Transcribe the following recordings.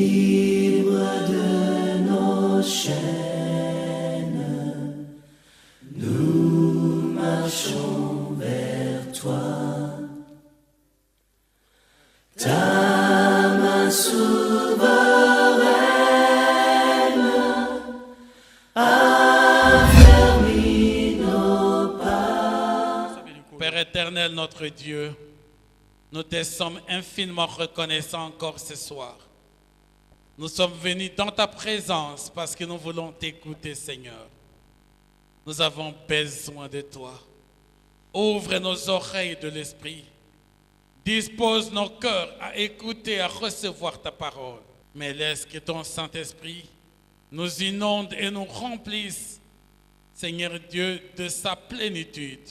libre de nos chaînes, nous marchons vers toi. Ta main souveraine a fermé nos pas. Père éternel, notre Dieu, nous te sommes infiniment reconnaissants encore ce soir. Nous sommes venus dans ta présence parce que nous voulons t'écouter, Seigneur. Nous avons besoin de toi. Ouvre nos oreilles de l'esprit. Dispose nos cœurs à écouter, à recevoir ta parole. Mais laisse que ton Saint-Esprit nous inonde et nous remplisse, Seigneur Dieu, de sa plénitude.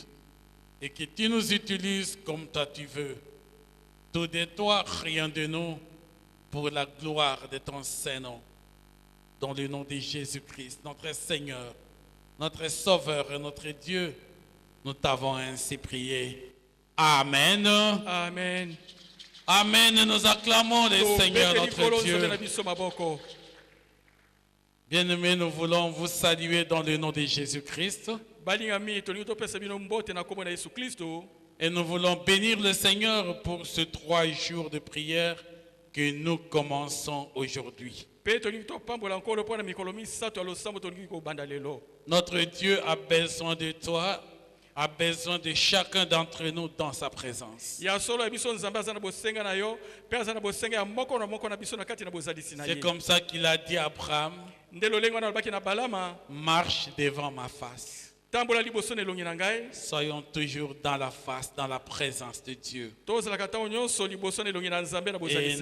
Et que tu nous utilises comme toi tu veux. Tout de toi, rien de nous, pour la gloire de ton Saint-Nom. Dans le nom de Jésus-Christ, notre Seigneur, notre Sauveur et notre Dieu, nous t'avons ainsi prié. Amen. Amen. Amen. Nous acclamons le Seigneur, notre Dieu. Bien-aimés, nous voulons vous saluer dans le nom de Jésus-Christ. Et nous voulons bénir le Seigneur pour ces 3 jours de prière que nous commençons aujourd'hui. Notre Dieu a besoin de toi, a besoin de chacun d'entre nous dans sa présence. C'est comme ça qu'il a dit à Abraham, marche devant ma face. Soyons toujours dans la face, dans la présence de Dieu. Et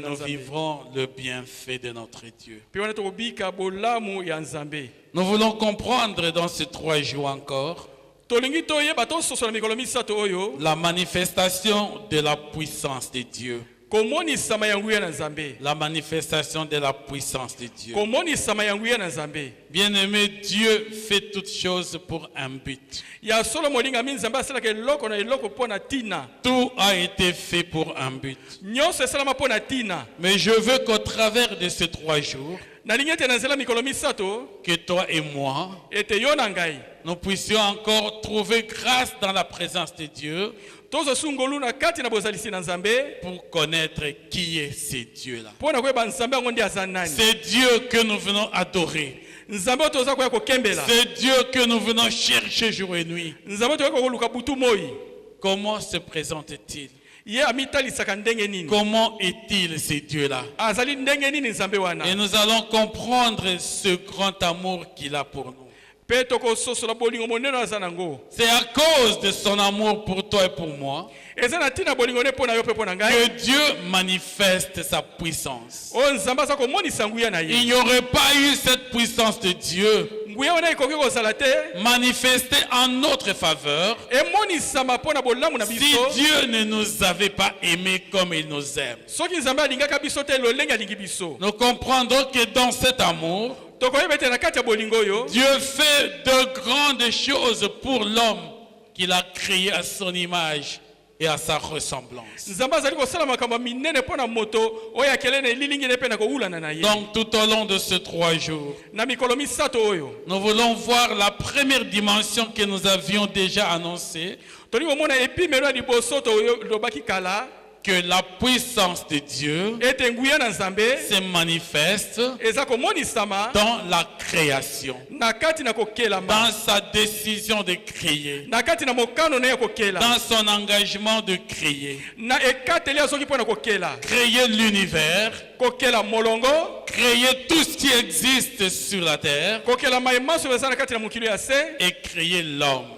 nous vivrons le bienfait de notre Dieu. Nous voulons comprendre dans ces 3 jours encore la manifestation de la puissance de Dieu. La manifestation de la puissance de Dieu. Bien-aimé, Dieu fait toutes choses pour un but. Tout a été fait pour un but. Mais je veux qu'au travers de ces 3 jours, que toi et moi, nous puissions encore trouver grâce dans la présence de Dieu pour connaître qui est ce Dieu-là. C'est Dieu que nous venons adorer. C'est Dieu que nous venons chercher jour et nuit. Comment se présente-t-il? Comment est-il ce Dieu-là? Et nous allons comprendre ce grand amour qu'il a pour nous. C'est à cause de son amour pour toi et pour moi que Dieu manifeste sa puissance. Il n'y aurait pas eu cette puissance de Dieu manifestée en notre faveur si Dieu ne nous avait pas aimés comme il nous aime. Nous comprendrons que dans cet amour, Dieu fait de grandes choses pour l'homme qu'il a créé à son image et à sa ressemblance. Donc tout au long de ces 3 jours, nous voulons voir la première dimension que nous avions déjà annoncée, que la puissance de Dieu se manifeste dans la création, dans sa décision de créer, dans son engagement de créer. Créer l'univers, créer tout ce qui existe sur la terre et créer l'homme.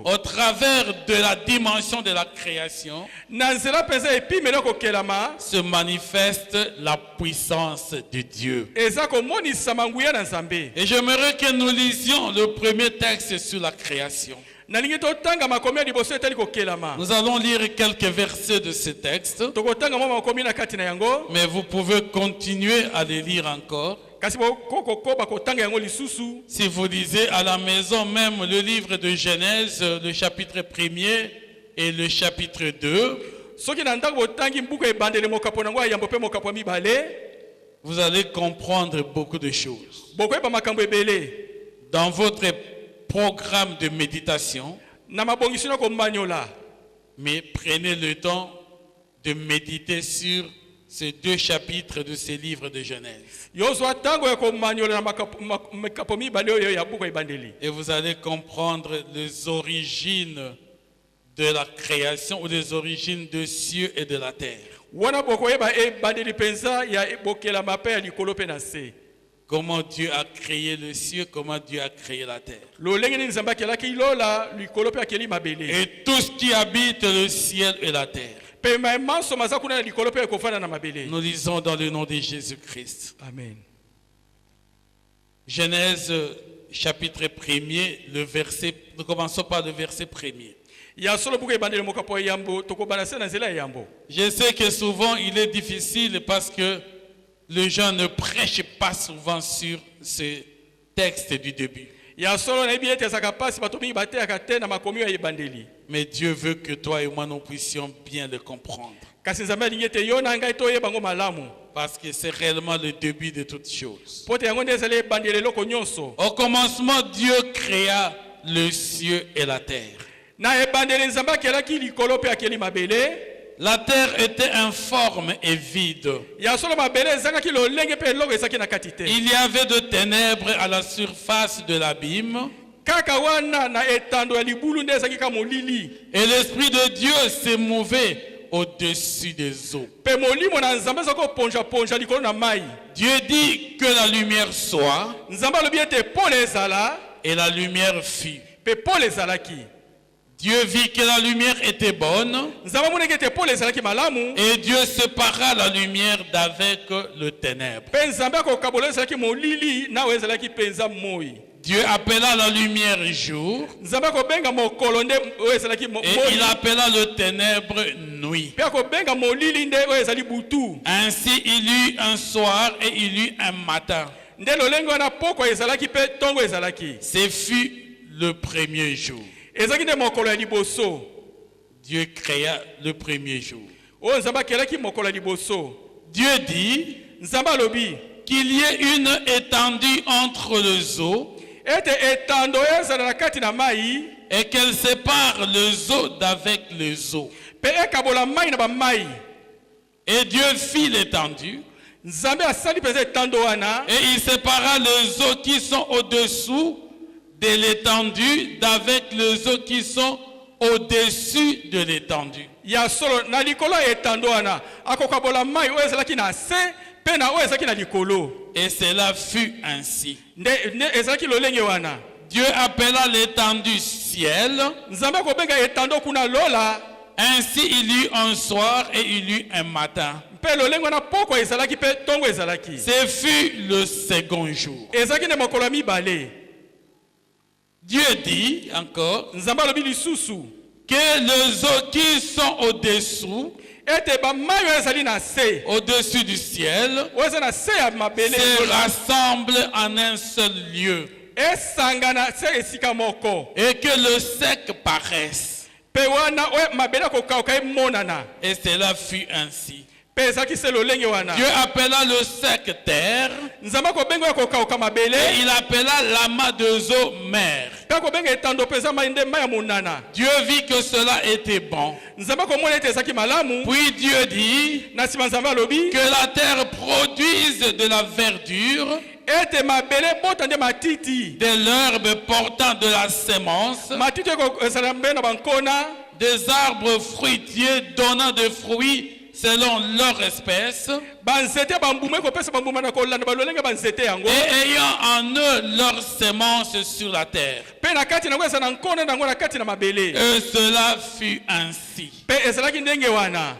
Au travers de la dimension de la création se manifeste la puissance de Dieu. Et j'aimerais que nous lisions le premier texte sur la création. Nous allons lire quelques versets de ce texte, mais vous pouvez continuer à les lire encore. Si vous lisez à la maison même le livre de Genèse, le chapitre 1er et le chapitre 2, vous allez comprendre beaucoup de choses. bokoyeba makambo ebele Dans votre programme de méditation, na mabongiso na komanyola. mais prenez le temps de méditer sur ces 2 chapitres de ce livre de Genèse. Yozwa tango ya komanyola na makapo mibale oyo ya buku ebandeli. Et vous allez comprendre les origines de la création ou les origines des cieux et de la terre. Wana bokoyeba ebandeli penza ya bokela mape ya likolo pe na se. Comment Dieu a créé le ciel, comment Dieu a créé la terre. Lolenge ni nzamba kelaki lola likolo pe akeli mabele. Et tout ce qui habite le ciel et la terre. Pe mamanso maza kuna likolo pe ekofana na mabele. Nous lisons dans le nom de Jésus-Christ. Amen. Genèse chapitre 1er, le verset, nous commençons par le verset 1er. Ya solo buku ebandeli mokapo yambo tokobana se na nzela ya yambo. Je sais que souvent il est difficile parce que les gens ne prêchent pas souvent sur ce texte du début. Ya solo na ebi ete sakapasi bato mingi bateaka te na makomi ya ebandeli. Mais Dieu veut que toi et moi nous puissions bien le comprendre. Kasi nzambe alingi ete yo na ngai toyeba ngo malamu. Parce que c'est réellement le début de toutes choses. Po te yango nde ezali ebandeli eloko nyonso. Au commencement, Dieu créa le ciel et la terre. Na ebandeli nzambe akelaki likolo pe akeli mabele. La terre était informe et vide. Ya solo mabele ezangaki lolenge pe eloko ezaki na kati te. Il y avait de ténèbres à la surface de l'abîme. Kaka wana na etando ya libulu nde ezaki ka molili. Et l'Esprit de Dieu se mouvait au-dessus des eaux. Pe molimo na nzambe ezako ponja ponja likolo na mai. Dieu dit que la lumière soit, Nzambe alobi ete pole ezala, et la lumière fut. pe pole ezalaki. Dieu vit que la lumière était bonne, Nzambe amonaki ete pole ezalaki malamu. et Dieu sépara la lumière d'avec le ténèbre. Pe nzambe akokabola ezalaki molili na oyo ezalaki penza moi. Dieu appela la lumière jour, Nzambe akobenga mokolo nde oyo ezalaki moi. et il appela le ténèbre nuit. Pe akobenga molili nde oyo ezali butu. Ainsi il eut un soir et il eut un matin. Nde lolenge wana poko ezalaki pe tongo ezalaki. Ce fut le premier jour. Ezalaki nde mokolo ya liboso. Dieu créa le premier jour. Oyo nzambe akelaki mokolo ya liboso. Dieu dit Nzambe alobi qu'il y ait une étendue entre les eaux ete etando ezala na kati na mai et qu'elle sépare les eaux d'avec les eaux. pe ekabola mai na bamai. Et Dieu fit l'étendue Nzambe asali penza etando wana et il sépara les eaux qui sont au-dessous de l'étendue d'avec les eaux qui sont au-dessus de l'étendue. ya solo na likolo ya etando wana akokabola mai oyo ezalaki na se pe na oyo ezalaki na likolo. Et cela fut ainsi. Nde ezalaki lolenge wana. Dieu appela l'étendue ciel. Nzambe akobenga etando kuna lola. Ainsi il eut un soir et il eut un matin. Pe lolenge wana poko ezalaki pe tongo ezalaki. Ce fut le second jour. Ezalaki nde mokolo ya mibale. Dieu dit encore Nzambe alobi lisusu que les eaux qui sont au-dessous, ete bamai oyo ezali na se au-dessus du ciel, oyo eza na se ya mabele se rassemblent en un seul lieu esangana se esika moko. et que le sec paraisse. Pe wana oyo mabele akokauka emonana. Et cela fut ainsi. Pe ezalaki se lolenge wana. Dieu appela le sec terre Nzambe akobenga oyo akokauka mabele. et il appela l'amas des eaux mer. Pe akobenga etando mpe eza mai nde mai ya monana. Dieu vit que cela était bon. Nzambe akomona ete ezalaki malamu. Puis Dieu dit Na nsima Nzambe alobi que la terre produise de la verdure, ete mabele bota nde matiti. de l'herbe portant de la sémence, Matiti ezala mbe na bankona. des arbres fruitiers donnant des fruits selon leur espèce, Banzete bambuma ekopesa bambuma na kolanda balolenge banzete yango. et ayant en eux leur sémence sur la terre. Pe na kati nango eza na nkona nango na kati na mabele. Et cela fut ainsi. Pe ezalaki ndenge wana.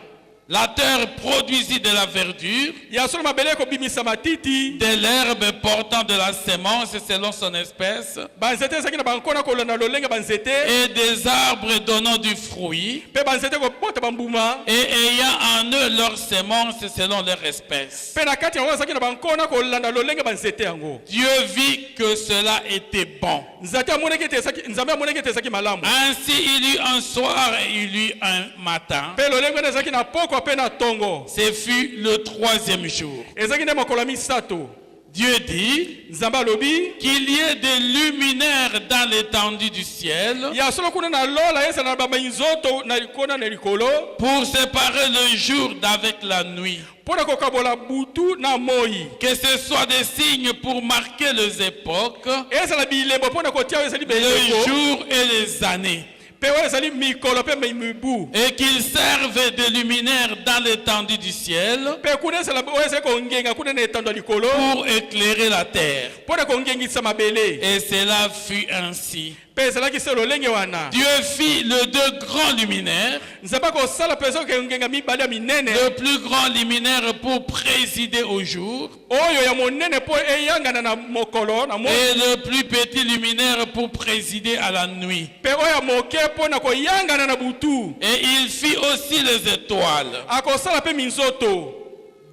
La terre produisit de la verdure, Ya solo mabele ekobimisa matiti. de l'herbe portant de la sémence selon son espèce, Banzete ezalaki na bankona kolanda lolenge banzete. et des arbres donnant du fruit, Pe banzete ekobota bambuma. et ayant en eux leur sémence selon leur espèce. Pe na kati yango ezalaki na bankona kolanda lolenge banzete yango. Dieu vit que cela était bon. Nzambe amonaki ete ezalaki malamu. Ainsi il eut un soir et il eut un matin. Pe lolenge wana ezalaki na poko pokwa pe na tongo. Ce fut le troisième jour. Ezaki nde mokolo ya misato. Dieu dit Nzambe alobi qu'il y ait des luminaires dans l'étendue du ciel ya solo kuna na lola yesa na baba nzoto na likona na likolo pour séparer le jour d'avec la nuit. pona kokabola butu na moi. Que ce soit des signes pour marquer les époques, Eza la bilembo pona kotia ezali les bilembo. jours et les années. Pe wa ezali mikolo pe mibu. Et qu'ils servent de luminaires dans l'étendue du ciel Pe kuna ezala wa ezali kongenga kuna na etando likolo pour éclairer la terre. pona kongengisa mabele. Et cela fut ainsi. Pe ezalaki se lolenge wana. Dieu fit les deux grands luminaires, Nzambe kosala peso kongenga mibale ya minene. le plus grand luminaire pour présider au jour Oyo ya monene po eyangana na mokolo na mo. et le plus petit luminaire pour présider à la nuit. Pe oyo ya moke pona koyangana na butu. Et il fit aussi les étoiles. Akosala pe minzoto.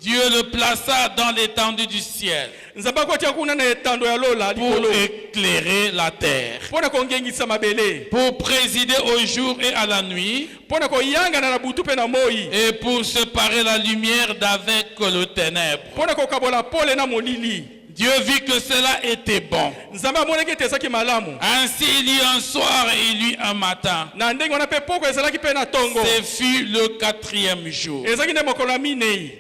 Dieu le plaça dans l'étendue du ciel Nzambe kotia kuna na etando ya lola pour likolo. éclairer la terre, Pona kongengisa mabele. pour présider au jour et à la nuit, Pona koyangana na butu pe na moi. et pour séparer la lumière d'avec le ténèbre. Pona kokabola pole na molili. Dieu vit que cela était bon. Nzambe amonaki ete ezalaki malamu. Ainsi il y eut un soir et il y eut un matin. Na ndenge wana pe poko ezalaki pe na tongo. Ce fut le quatrième jour. Ezalaki nde mokolo ya minei.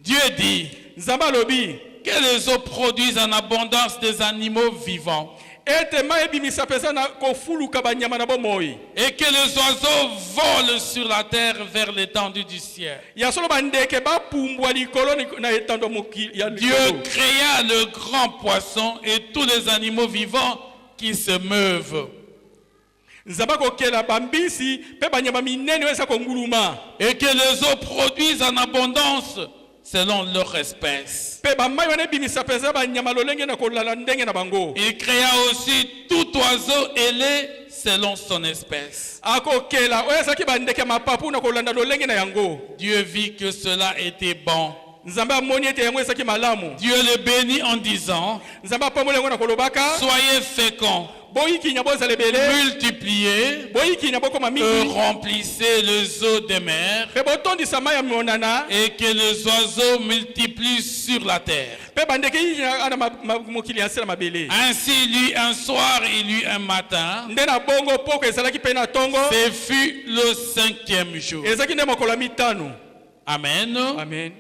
Dieu dit Nzambe alobi que les eaux produisent en abondance des animaux vivants ete mai ebimisa pesa na kofuluka banyama na bomoi. et que les oiseaux volent sur la terre vers l'étendue du ciel. Ya solo bandeke bapumbwa likolo na etando mokili ya Dieu likolo. créa le grand poisson et tous les animaux vivants qui se meuvent. Nzambe akokela bambisi pe banyama minene oyo eza konguluma. Et que les eaux produisent en abondance selon leur espèce. Pe bamai wana ebimisa pesa banyama lolenge na kolala ndenge na bango. Il créa aussi tout oiseau ailé selon son espèce. Akokela oyo ezalaki bandeke mapapu na kolanda lolenge na yango. Dieu vit que cela était bon. Nzambe amoni ete yango ezalaki malamu. Dieu le bénit en disant, Nzambe apamoli yango na kolobaka soyez féconds, boyikinya bozala ebele, multipliez, boyikinya bokoma mingi, remplissez les eaux des mers pe botondisa mai ya monana, et que les oiseaux multiplient sur la terre. pe bandeke yikinya ana mokili ya nse na mabele. Ainsi il y eut un soir, il y eut un matin. Nde na bongo poko ezalaki pe na tongo. Ce fut le cinquième jour. Ezalaki nde mokolo ya mitano. Amen. Amen.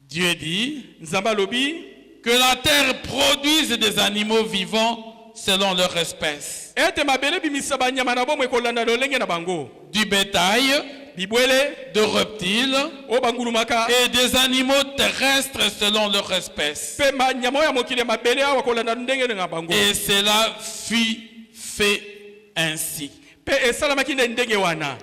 Dieu dit Nzambe alobi que la terre produise des animaux vivants selon leur espèce. ete mabele bimisa banyama na bomo ekolanda lolenge na bango. Du bétail, Bibwele de reptiles o bangulumaka et des animaux terrestres selon leur espèce. pe banyama ya mokili ya mabele awa kolanda ndenge na bango. Et cela fut fait ainsi. Pe esalamaki nde ndenge wana.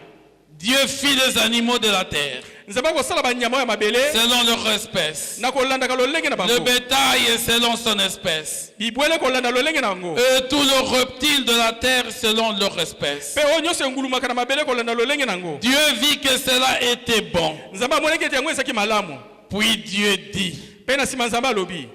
Dieu fit les animaux de la terre Nzambe akosala banyama ya mabele selon leur espèce. na kolanda lolenge na Le bango. bétail selon son espèce. Bibwele kolanda lolenge na bango. Et tous les reptiles de la terre selon leur espèce. Pe o nyonso engulumaka na mabele kolanda lolenge nango. Dieu vit que cela était bon. Nzambe amonaki ete yango ezalaki malamu. Puis Dieu dit, Pe na nsima Nzambe alobi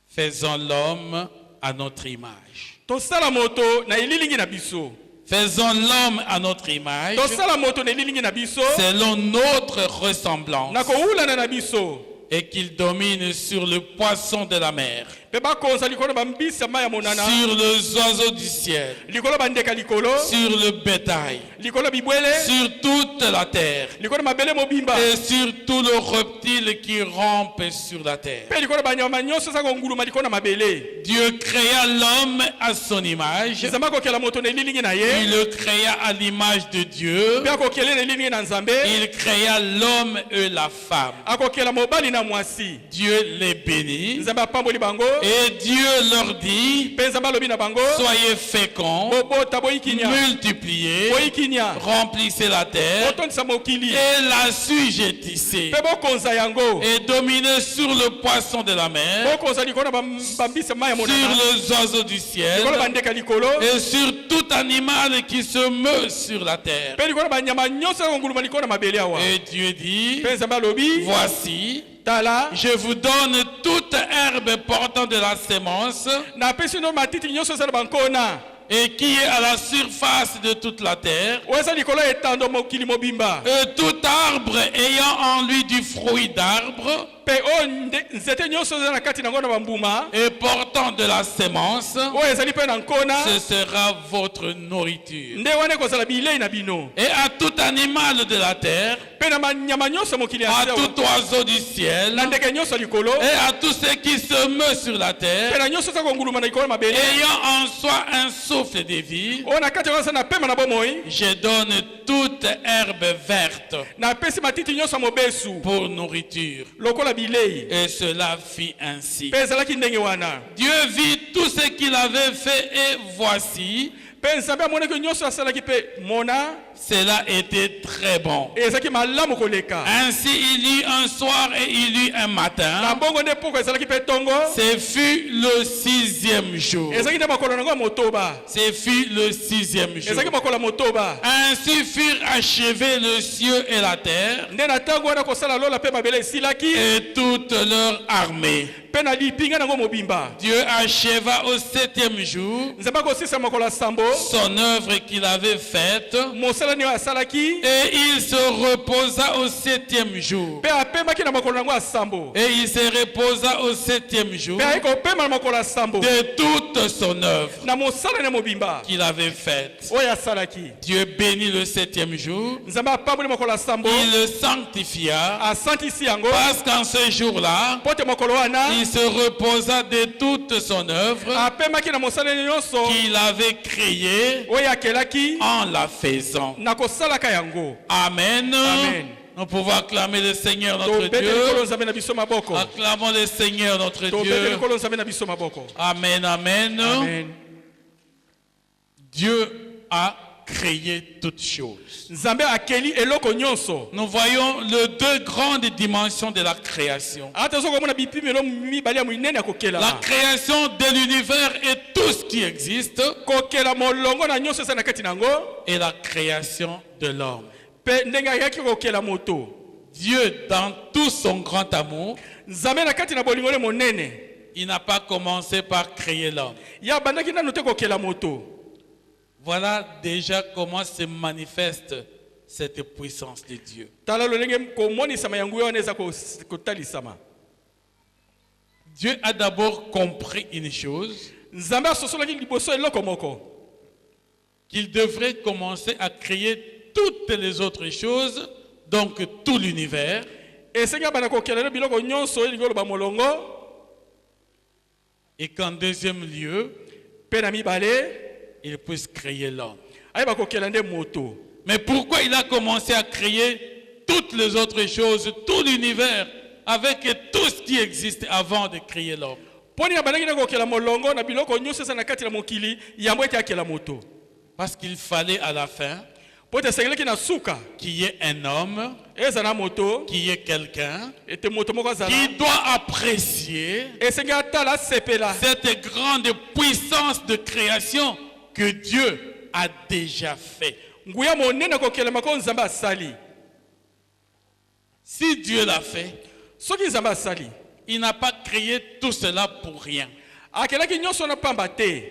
faisons l'homme à notre image. tosala moto na elilingi na biso. Faisons l'homme à notre image, Tosala moto na elilingi na biso. selon notre ressemblance, Na koulana na biso. et qu'il domine sur le poisson de la mer, Pe bakonza likolo bambisa mai ya monana. sur les oiseaux du ciel, Likolo bandeka likolo. sur le bétail, Likolo bibwele. sur toute la terre, Likolo mabele mobimba. et sur tous les reptiles qui rampent sur la terre. Pe likolo banyama nyonso za konguluma likolo na mabele. Dieu créa l'homme à son image, Nzambe akokela moto na elilingi na il ye. le créa à l'image de Dieu, Pe akokela na elilingi na Nzambe. il créa l'homme et la femme. Akokela mobali na mwasi. Dieu les bénit, Nzambe apamboli bango. et Dieu leur dit, Pe Nzambe alobi na bango. soyez féconds, Bobota boyikinya. multipliez, Boyikinya. remplissez la terre Botondisa mokili. et la sujettissez, Pe bokonza yango. et dominez sur le poisson de la mer, Bokonza likolo na bambisa mai ya sur monana. les oiseaux du ciel, Likolo bandeka likolo. et sur tout animal qui se meut sur la terre. Pe likolo banyama nyonso za konguluma likolo na mabele awa. Et Dieu dit, Pe Nzambe alobi. voici, Tala. je vous donne toute herbe portant de la sémence, Napesi no matiti nyonso za bankona. et qui est à la surface de toute la terre, oyo eza likolo ya etando mokili mobimba, et tout arbre ayant en lui du fruit d'arbre mpe oyo nzete nyonso eza na kati nango na bambuma, et portant de la sémence, oyo ezali mpe na nkona, ce sera votre nourriture. nde wana ekozala bilei na bino. Et à tout animal de la terre, Mpe na banyama nyonso mokili ya à sewa, tout oiseau du ciel, na ndeke nyonso ya likolo, et à tout ce qui se meut sur la terre, mpe na nyonso eza konguluma na likolo ya mabele, ayant en soi un souffle de vie, oyo na kati yango eza na pema na bomoi, je donne toute herbe verte napesi matiti nyonso ya mobesu pour nourriture. lokola bilei. Et cela fit ainsi. Mpe ezalaki ndenge wana. Dieu vit tout ce qu'il avait fait et voici, Mpe nzambe amonaki nyonso asalaki mpe mona, cela était très bon. ezalaki malamu koleka. Ainsi il y eut un soir et il y eut un Na matin. bongo nde poko ezalaki mpe tongo, Ce fut le 6e jour. ezalaki nde makolo nango ya motoba, Ce fut le 6e jour. ezalaki makolo ya motoba. Ainsi furent achevés le ciel et la terre Nde na ntango wana kosala lola mpe mabele esilaki, et toute leur armée. mpe na lipinga nango mobimba. Dieu acheva au 7e jour Nzambe akosisa makolo ya sambo, son œuvre qu'il avait faite mosala nini asalaki, et il se reposa au 7e jour. mpe apemaki na makolo nango ya sambo, Et il se reposa au 7e jour mpe ayi kopema na makolo ya sambo de toute son œuvre na mosala na mobimba qu'il avait faite. oyo asalaki. Dieu bénit le 7e jour, Nzambe apamboli makolo ya sambo, il le sanctifia asantisi yango, parce qu'en ce jour-là, mpo te makolo wana il se reposa de toute son œuvre apemaki na mosala nyonso qu'il avait créée oyo akelaki en la faisant. na kosalaka yango. Amen. Amen. Nous pouvons acclamer le Seigneur notre Tobete likolo Dieu. Nzambe na biso maboko. Acclamons le Seigneur notre Tobete Dieu. likolo Nzambe na biso maboko. Amen, amen. Amen. Dieu a créé toutes choses. Nzambe akeli eloko nyonso. Nous voyons les deux grandes dimensions de la création. Ata soko mona bipimelo mibali ya mwinene ya kokela. La création de l'univers et tout ce qui existe, Kokela molongo na nyonso eza na kati nango, et la création de l'homme. pe ndenge ayaki kokela moto. Dieu, dans tout son grand amour, Nzambe na kati na bolingo le monene, il n'a pas commencé par créer l'homme. ya bandaki nanu te kokela moto. Voilà déjà comment se manifeste cette puissance de Dieu. Tala lolenge komonisama yango wana eza kotalisama. Dieu a d'abord compris une chose, Nzambe asosolaki liboso eloko moko, qu'il devrait commencer à créer toutes les autres choses, donc tout l'univers, esenga bana kokela biloko nyonso elingo ba molongo, et qu'en deuxième lieu, pe na mibale il puisse créer l'homme. ayi ba kokela nde moto. Mais pourquoi il a commencé à créer toutes les autres choses, tout l'univers, avec tout ce qui existe avant de créer l'homme? Poni ya banaki na kokela molongo na biloko nyonso eza na kati na mokili yambo ete akela moto. Parce qu'il fallait à la fin Po te sengelaki na suka qu'il y ait un homme, eza na moto, qu'il y ait quelqu'un ete moto moko azala qui doit apprécier esengi atala sepela cette grande puissance de création que Dieu a déjà fait. nguya monene kokelema ko Nzambe asali. Si Dieu l'a fait, Soki Nzambe asali il n'a pas créé tout cela pour rien. akelaki nyonso na pamba te,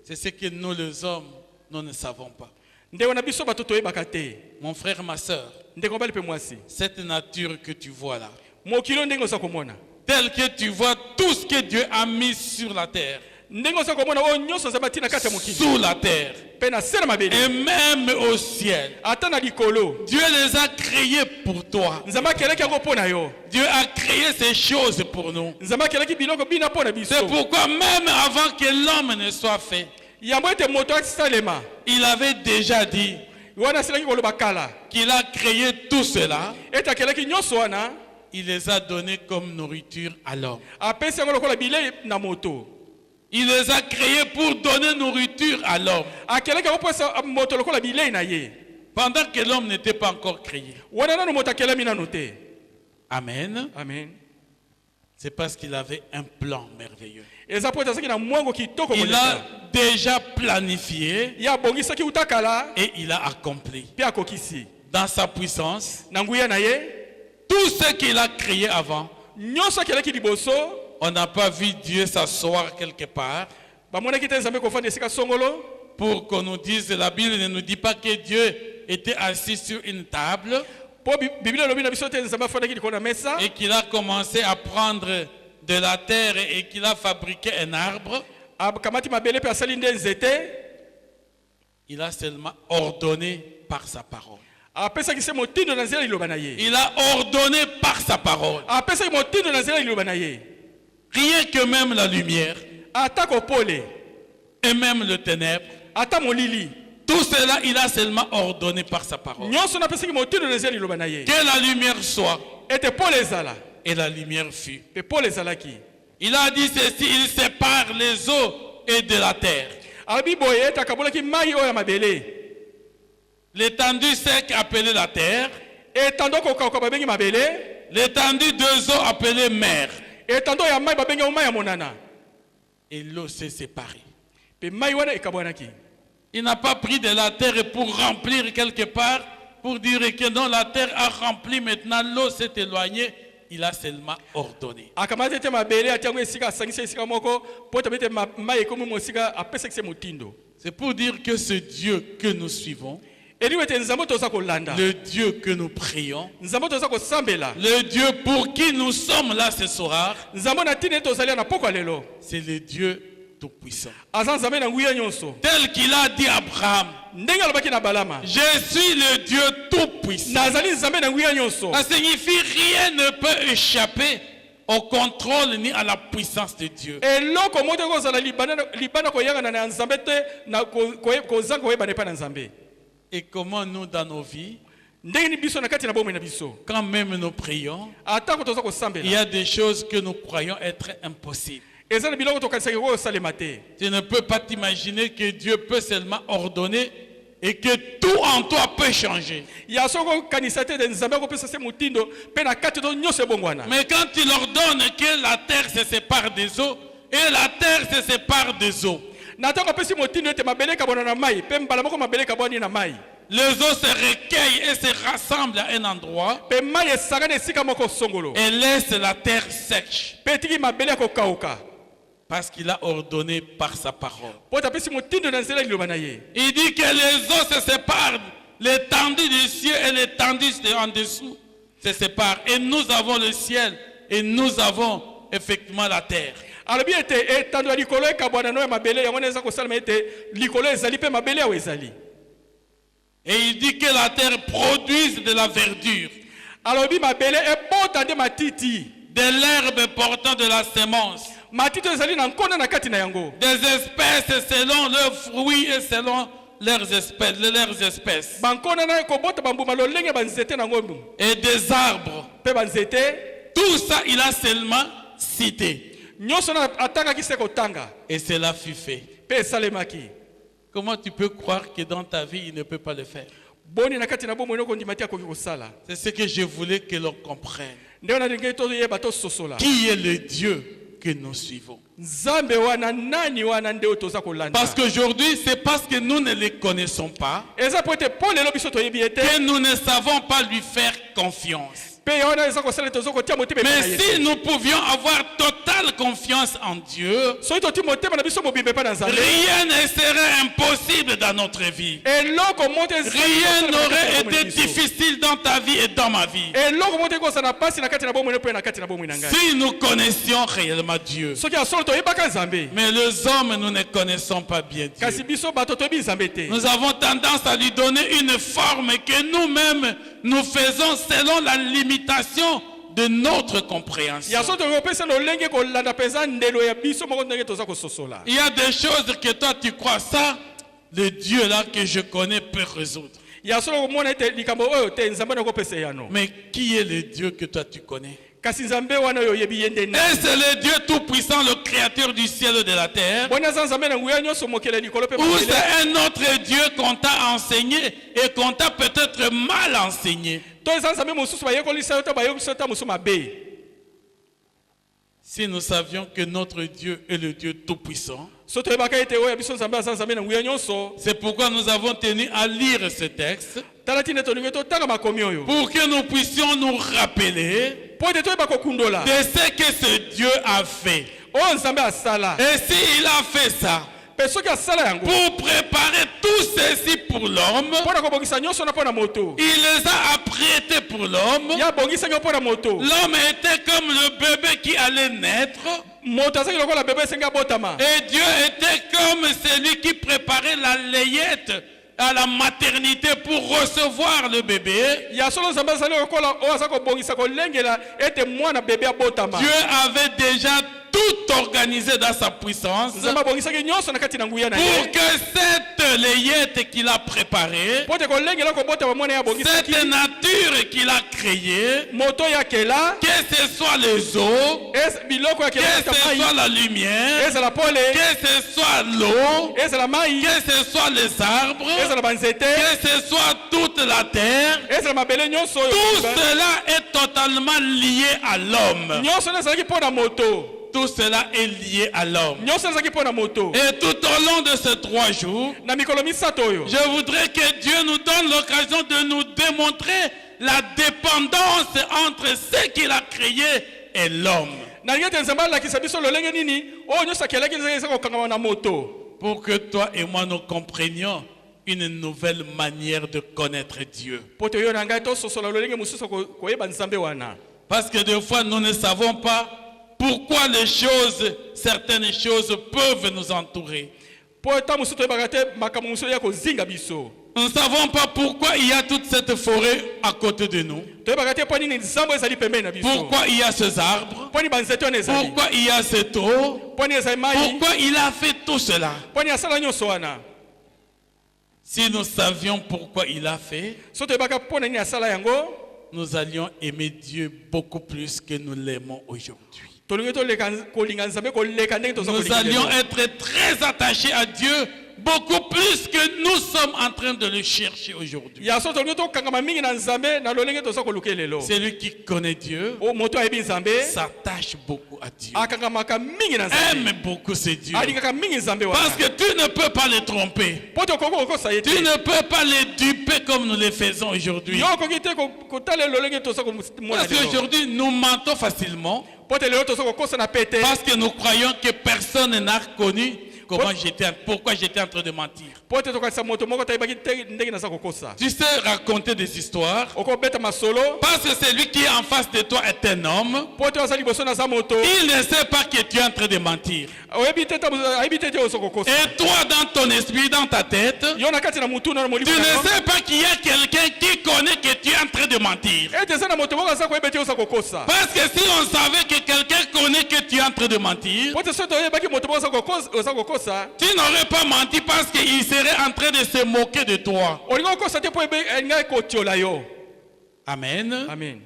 C'est ce que nous les hommes, nous ne savons pas. ndeko na biso bato toyebaka te. Mon frère, ma soeur, Ndeko mobali mpe mwasi, cette nature que tu vois là, mokili oyo ndenge oza komona, telle que tu vois tout ce que Dieu a mis sur la terre, ndenge oza komona oyo nyonso Nzambe atina kati ya mokili sous la terre, mpe na se na mabele et même au ciel, ata na likolo, Dieu les a créés pour toi. Nzambe akelaki yango mpo na yo. Dieu a créé ces choses pour nous. Nzambe akelaki biloko bina mpo na biso. C'est pourquoi même avant que l'homme ne soit fait, Yambo ete moto asalema il avait déjà dit wana asilaki koloba kala qu'il a créé tout cela. ete akelaki nyonso wana Il les a donnés comme nourriture à l'homme. apesi yango lokola bilei na moto. Il les a créés pour donner nourriture à l'homme. Akelaki yango pesa moto lokola bilei na ye. Pendant que l'homme n'était pas encore créé. Wana nanu moto akelami nanu te. Amen. Amen. C'est parce qu'il avait un plan merveilleux. Eza po ezaki na mwango kitoko Il moleka. a déjà planifié Ya bongisaki utakala et il a accompli. pe akokisi. Dans sa puissance, Na nguya na ye, tout ce qu'il a créé avant, nyonso akelaki liboso, on n'a pas vu Dieu s'asseoir quelque part bamonaki te Nzambe kofanda esika songolo, pour qu'on nous dise, la Bible ne nous dit pas que Dieu était assis sur une table Po Biblia lobi na biso te nzambe afandaki likolo na mesa. et qu'il a commencé à prendre de la terre et qu'il a fabriqué un arbre. Akamati mabele pe asali nde nzete. Il a seulement ordonné par sa parole. Apesaki se motindo na nzela liloba na ye. Il a ordonné par sa parole. Apesaki motindo na nzela liloba na ye. Rien que même la lumière Ata ko pole. et même le ténèbre, Ata molili. tout cela, il a seulement ordonné par sa parole. Nyonso na pesaki motindo na nzela liloba na ye. Que la lumière soit, Ete pole ezala. et la lumière fut. Pe pole ezalaki. Il a dit ceci, il sépare les eaux et de la terre. Abi boye ete akabolaki mai oyo ya mabele. L'étendue sec appelée la terre, Etando kokauka babengi mabele. l'étendue des eaux appelée mer. Etando ya mai babengi mai ya monana. Et l'eau s'est séparée. Pe mai wana ekabwanaki. Il n'a pas pris de la terre pour remplir quelque part, pour dire que non, la terre a rempli, maintenant l'eau s'est éloignée. Il a seulement ordonné. Akamati te mabele atiango esika sangisa esika moko pota bete mai ekomi mosika apesaki se motindo. C'est pour dire que ce Dieu que nous suivons, Eli wete nzambo toza kolanda. le Dieu que nous prions, Nzambo toza kosambela. le Dieu pour qui nous sommes là ce soir, Nzambo na tine tozali na poko lelo. c'est le Dieu tout-puissant. Aza nzambe na nguya nyonso. Tel qu'il a dit à Abraham, Ndenge alobaki na Balama. je suis le Dieu tout-puissant. Nazali nzambe na nguya nyonso. Ça signifie rien ne peut échapper au contrôle ni à la puissance de Dieu. Eloko mote kozala libana koyanga na nzambe te na kozanga koyeba ne pa na nzambe. Et comment nous, dans nos vies, Ndenge ni biso na kati na bomwe na biso. quand même nous prions, Atako toza il y kosambela. a des choses que nous croyons être impossibles. Eza na biloko tokanisaki kosalema te. Tu ne peux pas t'imaginer que Dieu peut seulement ordonner et que tout en toi peut changer. Ya soko kanisa te de nzambe kopesa se motindo pe na kati to nyonso ebongwana. Mais quand il ordonne que la terre se sépare des eaux et la terre se sépare des eaux, Na tango pesi motindo ete mabele kabona na mai pe mbala moko mabele kaboni na mai. les eaux se recueillent et se rassemblent à un endroit Pe mai esangana esika moko songolo. et laissent la terre sèche Pe tiki mabele kokauka. parce qu'il a ordonné par sa parole. Pota pesi motindo na nzela liloba na ye. Il dit que les eaux se séparent, l'étendue du ciel et l'étendue en dessous se séparent. Et nous avons le ciel et nous avons effectivement la terre. Alobi ete etando ya likolo ekabwana no ya mabele yango neza kosalema ete likolo ezali pe mabele awo ezali. Et il dit que la terre produise de la verdure, Alobi mabele ebota nde matiti. de l'herbe portant de la semence, Matiti ezali na nkona na kati na yango. des espèces selon leurs fruits et selon leurs espèces, Bankona na kobota bambuma lolenge banzete na ngombu. et des arbres. Pe banzete Tout ça, il a seulement cité. nyonso na atangaki se kotanga. Et cela fut fait. Pe esalemaki. Comment tu peux croire que dans ta vie, il ne peut pas le faire? Boni na kati na bomoi noko ndima te akoki kosala. C'est ce que je voulais que l'on comprenne. Nde na ndenge toyeba tososola. Qui est le Dieu que nous suivons? Nzambe wana nani wana nde oyo toza kolanda. Parce qu'aujourd'hui, c'est parce que nous ne les connaissons pas Eza po ete po lelo biso toyebi ete. que nous ne savons pas lui faire confiance. Pe wana eza kosala tozo kotia motema epai na Mais ye. si nous pouvions avoir totale confiance en Dieu, Soki toti motema na biso mobimba epai na Nzambe. rien ne serait impossible dans notre vie. Eloko moto Rien n'aurait été difficile dans ta vie et dans ma vie. Eloko moto ekosala na pasi na kati na bomoi pe na kati na bomoi na ngai. Si nous connaissions réellement Dieu. Soki asolo toyebaka Nzambe. Mais les hommes, nous ne connaissons pas bien Kasi Dieu. biso bato toyebi Nzambe te. Nous avons tendance à lui donner une forme que nous-mêmes nous faisons selon la limitation de notre compréhension. Ya so tokopesa lolenge kolanda peza ndelo ya biso moko ndenge toza kososola. Il y a des choses que toi tu crois, ça, le Dieu là que je connais peut résoudre. Ya solo komona ete likambo oyo te Nzambe na kopesa yano. Mais qui est le Dieu que toi tu connais? Kasi Nzambe wana oyo yebi yende na. Est-ce le Dieu tout-puissant, le créateur du ciel et de la terre? Bona za Nzambe na nguya nyonso mokele likolo pe Ou mokele. c'est un autre Dieu qu'on t'a enseigné et qu'on t'a peut-être mal enseigné? To za Nzambe mosusu bayekolisa yo to bayokisa ta mosusu mabe. Si nous savions que notre Dieu est le Dieu tout-puissant, So toyebaka ete oyo biso Nzambe za Nzambe na nguya nyonso. c'est pourquoi nous avons tenu à lire ce texte Tala tine tolingi totanga makomi oyo. pour que nous puissions nous rappeler Po ete toyeba kokundola. de ce que ce Dieu a fait. Oyo Nzambe asala. Et s'il a fait ça, mpe soki asala yango pour préparer tout ceci pour l'homme, mpo na kobongisa nyonso na mpo na moto il les a apprêtés pour l'homme. ya abongisa yango mpo na moto L'homme était comme le bébé qui allait naître. moto azalaki lokola bebe esengi abotama Et Dieu était comme celui qui préparait la layette à la maternité pour recevoir le bébé. ya solo nzambe azali lokola oyo aza kobongisa kolengela ete mwana bebe abotama Dieu avait déjà tout organisé dans sa puissance nzambe abongisaki nyonso na kati na nguya na pour ye que cette layette qu'il a préparée, mpo te kolengela kobotama mwana ye abongisaki cette nature qu'il a créée, moto yakela que ce soit les eaux, biloko que yakela ce soit la lumière, ezala pole que ce soit l'eau, ezala mai que ce soit les arbres, ezala banzete que ce soit toute la terre, ezala mabele nyonso oyo tout cela est totalement lié à l'homme. nyonso na ezalaki mpo na moto Tout cela est lié à l'homme. nyonso ezalaki mpo na moto Et tout au long de ces 3 jours, na mikolo misato oyo je voudrais que Dieu nous donne l'occasion de nous démontrer la dépendance entre ce qu'il a créé et l'homme. nalingi ete nzambe alakisa biso lolenge nini oyo nyonso akelaki eza kokangama na moto Pour que toi et moi nous comprenions une nouvelle manière de connaître Dieu. mpo te yo na ngai tososola lolenge mosusu koyeba nzambe wana Parce que des fois nous ne savons pas pourquoi certaines choses peuvent nous entourer. mpo ta mosusu toyebaka te makambo mosusu ya kozinga biso Nous ne savons pas pourquoi il y a toute cette forêt à côté de nous. toyebaka te mpo nini nzambe ezali pembeni na biso Pourquoi il y a ces arbres. mpo nini banzete wana ezali Pourquoi il y a cette eau. mpo nini ezali mai Pourquoi il a fait tout cela. mpo nini asala nyonso wana Si nous savions pourquoi il a fait, so toyebaka mpo na nini asala yango nous allions aimer Dieu beaucoup plus que nous l'aimons aujourd'hui. tolingi kolinga nzambe koleka ndenge toza Nous kolinga allions lelo. être très attachés à Dieu beaucoup plus que nous sommes en train de le chercher aujourd'hui. ya so tolingi tokangama mingi na nzambe na lolenge toza koluka lelo Celui qui connaît Dieu o moto ayebi nzambe s'attache beaucoup à Dieu. akangamaka mingi na nzambe Aime beaucoup ce Dieu. alingaka mingi nzambe Parce wana que tu ne peux pas le tromper. mpo te okoki kokosa ye Tu te ne peux pas le duper comme nous le faisons aujourd'hui. yo okoki te kotala lolenge toza komona Parce lelo qu'aujourd'hui, nous mentons facilement mpo te lelo toza kokosa na pete parce que nous croyons que personne n'a connu pourquoi j'étais en train de mentir. mpo te tokanisa moto moko tayebaki te ndenge naza kokosa Tu sais raconter des histoires okobeta masolo parce que celui qui est en face de toi est un homme. mpo te aza liboso naza moto Il ne sait pas que tu es en train de mentir. oyebi te ayebi te te oza kokosa Et toi, dans ton esprit, dans ta tête, yo na kati na mutu na tu molimo ne na yo sais pas qu'il y a quelqu'un qui connaît que tu es en train de mentir. ete eza na moto moko aza koyeba te oza kokosa Parce que si on savait que quelqu'un connaît que tu es en train de mentir, mpo te so toyebaki moto moko oza kokosa tu n'aurais pas menti parce qu'il serait en train de se moquer de toi. olingi okosa te mpo ngai kotiola yo Amen. amen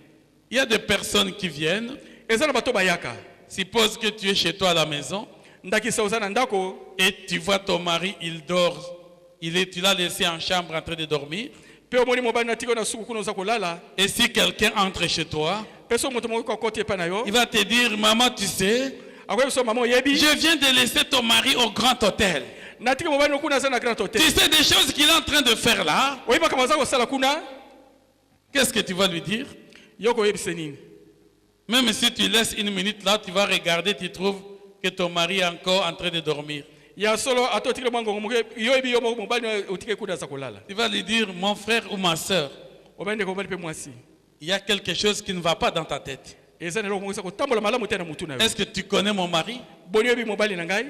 Il y a des personnes qui viennent. eza na bato bayaka Suppose que tu es chez toi à la maison ndakisa oza na ndako et tu vois ton mari, il dort. Tu l'as laissé en chambre en train de dormir. mpe omoni mobali na tiki oyo na suku kuna oza kolala Et si quelqu'un entre chez toi, mpe so moto moko akoti epai na yo il va te dire, maman, tu sais, akoyebi so mama oyebi je viens de laisser ton mari au grand hôtel. natiki mobali no kuna aza na grand Tu hotel sais des choses qu'il est en train de faire là. oyebi makambo aza kosala kuna Qu'est-ce que tu vas lui dire? yo koyebisa nini Même si tu laisses une minute là, tu vas regarder, tu trouves que ton mari est encore en train de dormir. ya solo ata otikile mwa ngongo moke yo yebi yo moko mobali otike kuna aza kolala Tu vas lui dire, mon frère ou ma soeur, obai ndeko mobali mpe mwasi il y a quelque chose qui ne va pas dans ta tête. eza na eloko moko eza kotambola malamu te na mutu na yo Est-ce que tu connais mon mari? boni oyebi mobali na ngai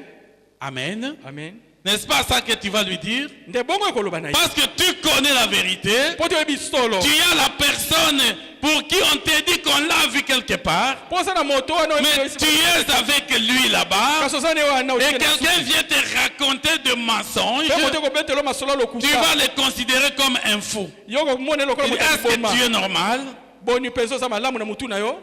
Amen. amen N'est-ce pas ça que tu vas lui dire? nde bongo ekoloba na ye Parce que tu connais la vérité. mpo te oyebi solo Tu as la personne pour qui on te dit qu'on l'a vu quelque part. mpo oza na moto wana Mais tu es avec lui là-bas. kasi oza na ye wana Et quelqu'un vient te raconter des mensonges. mpe kote kobetela masolo Tu lokuta vas le considérer comme un fou. yo komona lokola moto Est-ce que aboma tu es normal? boni mpenza oza malamu na mutu na yo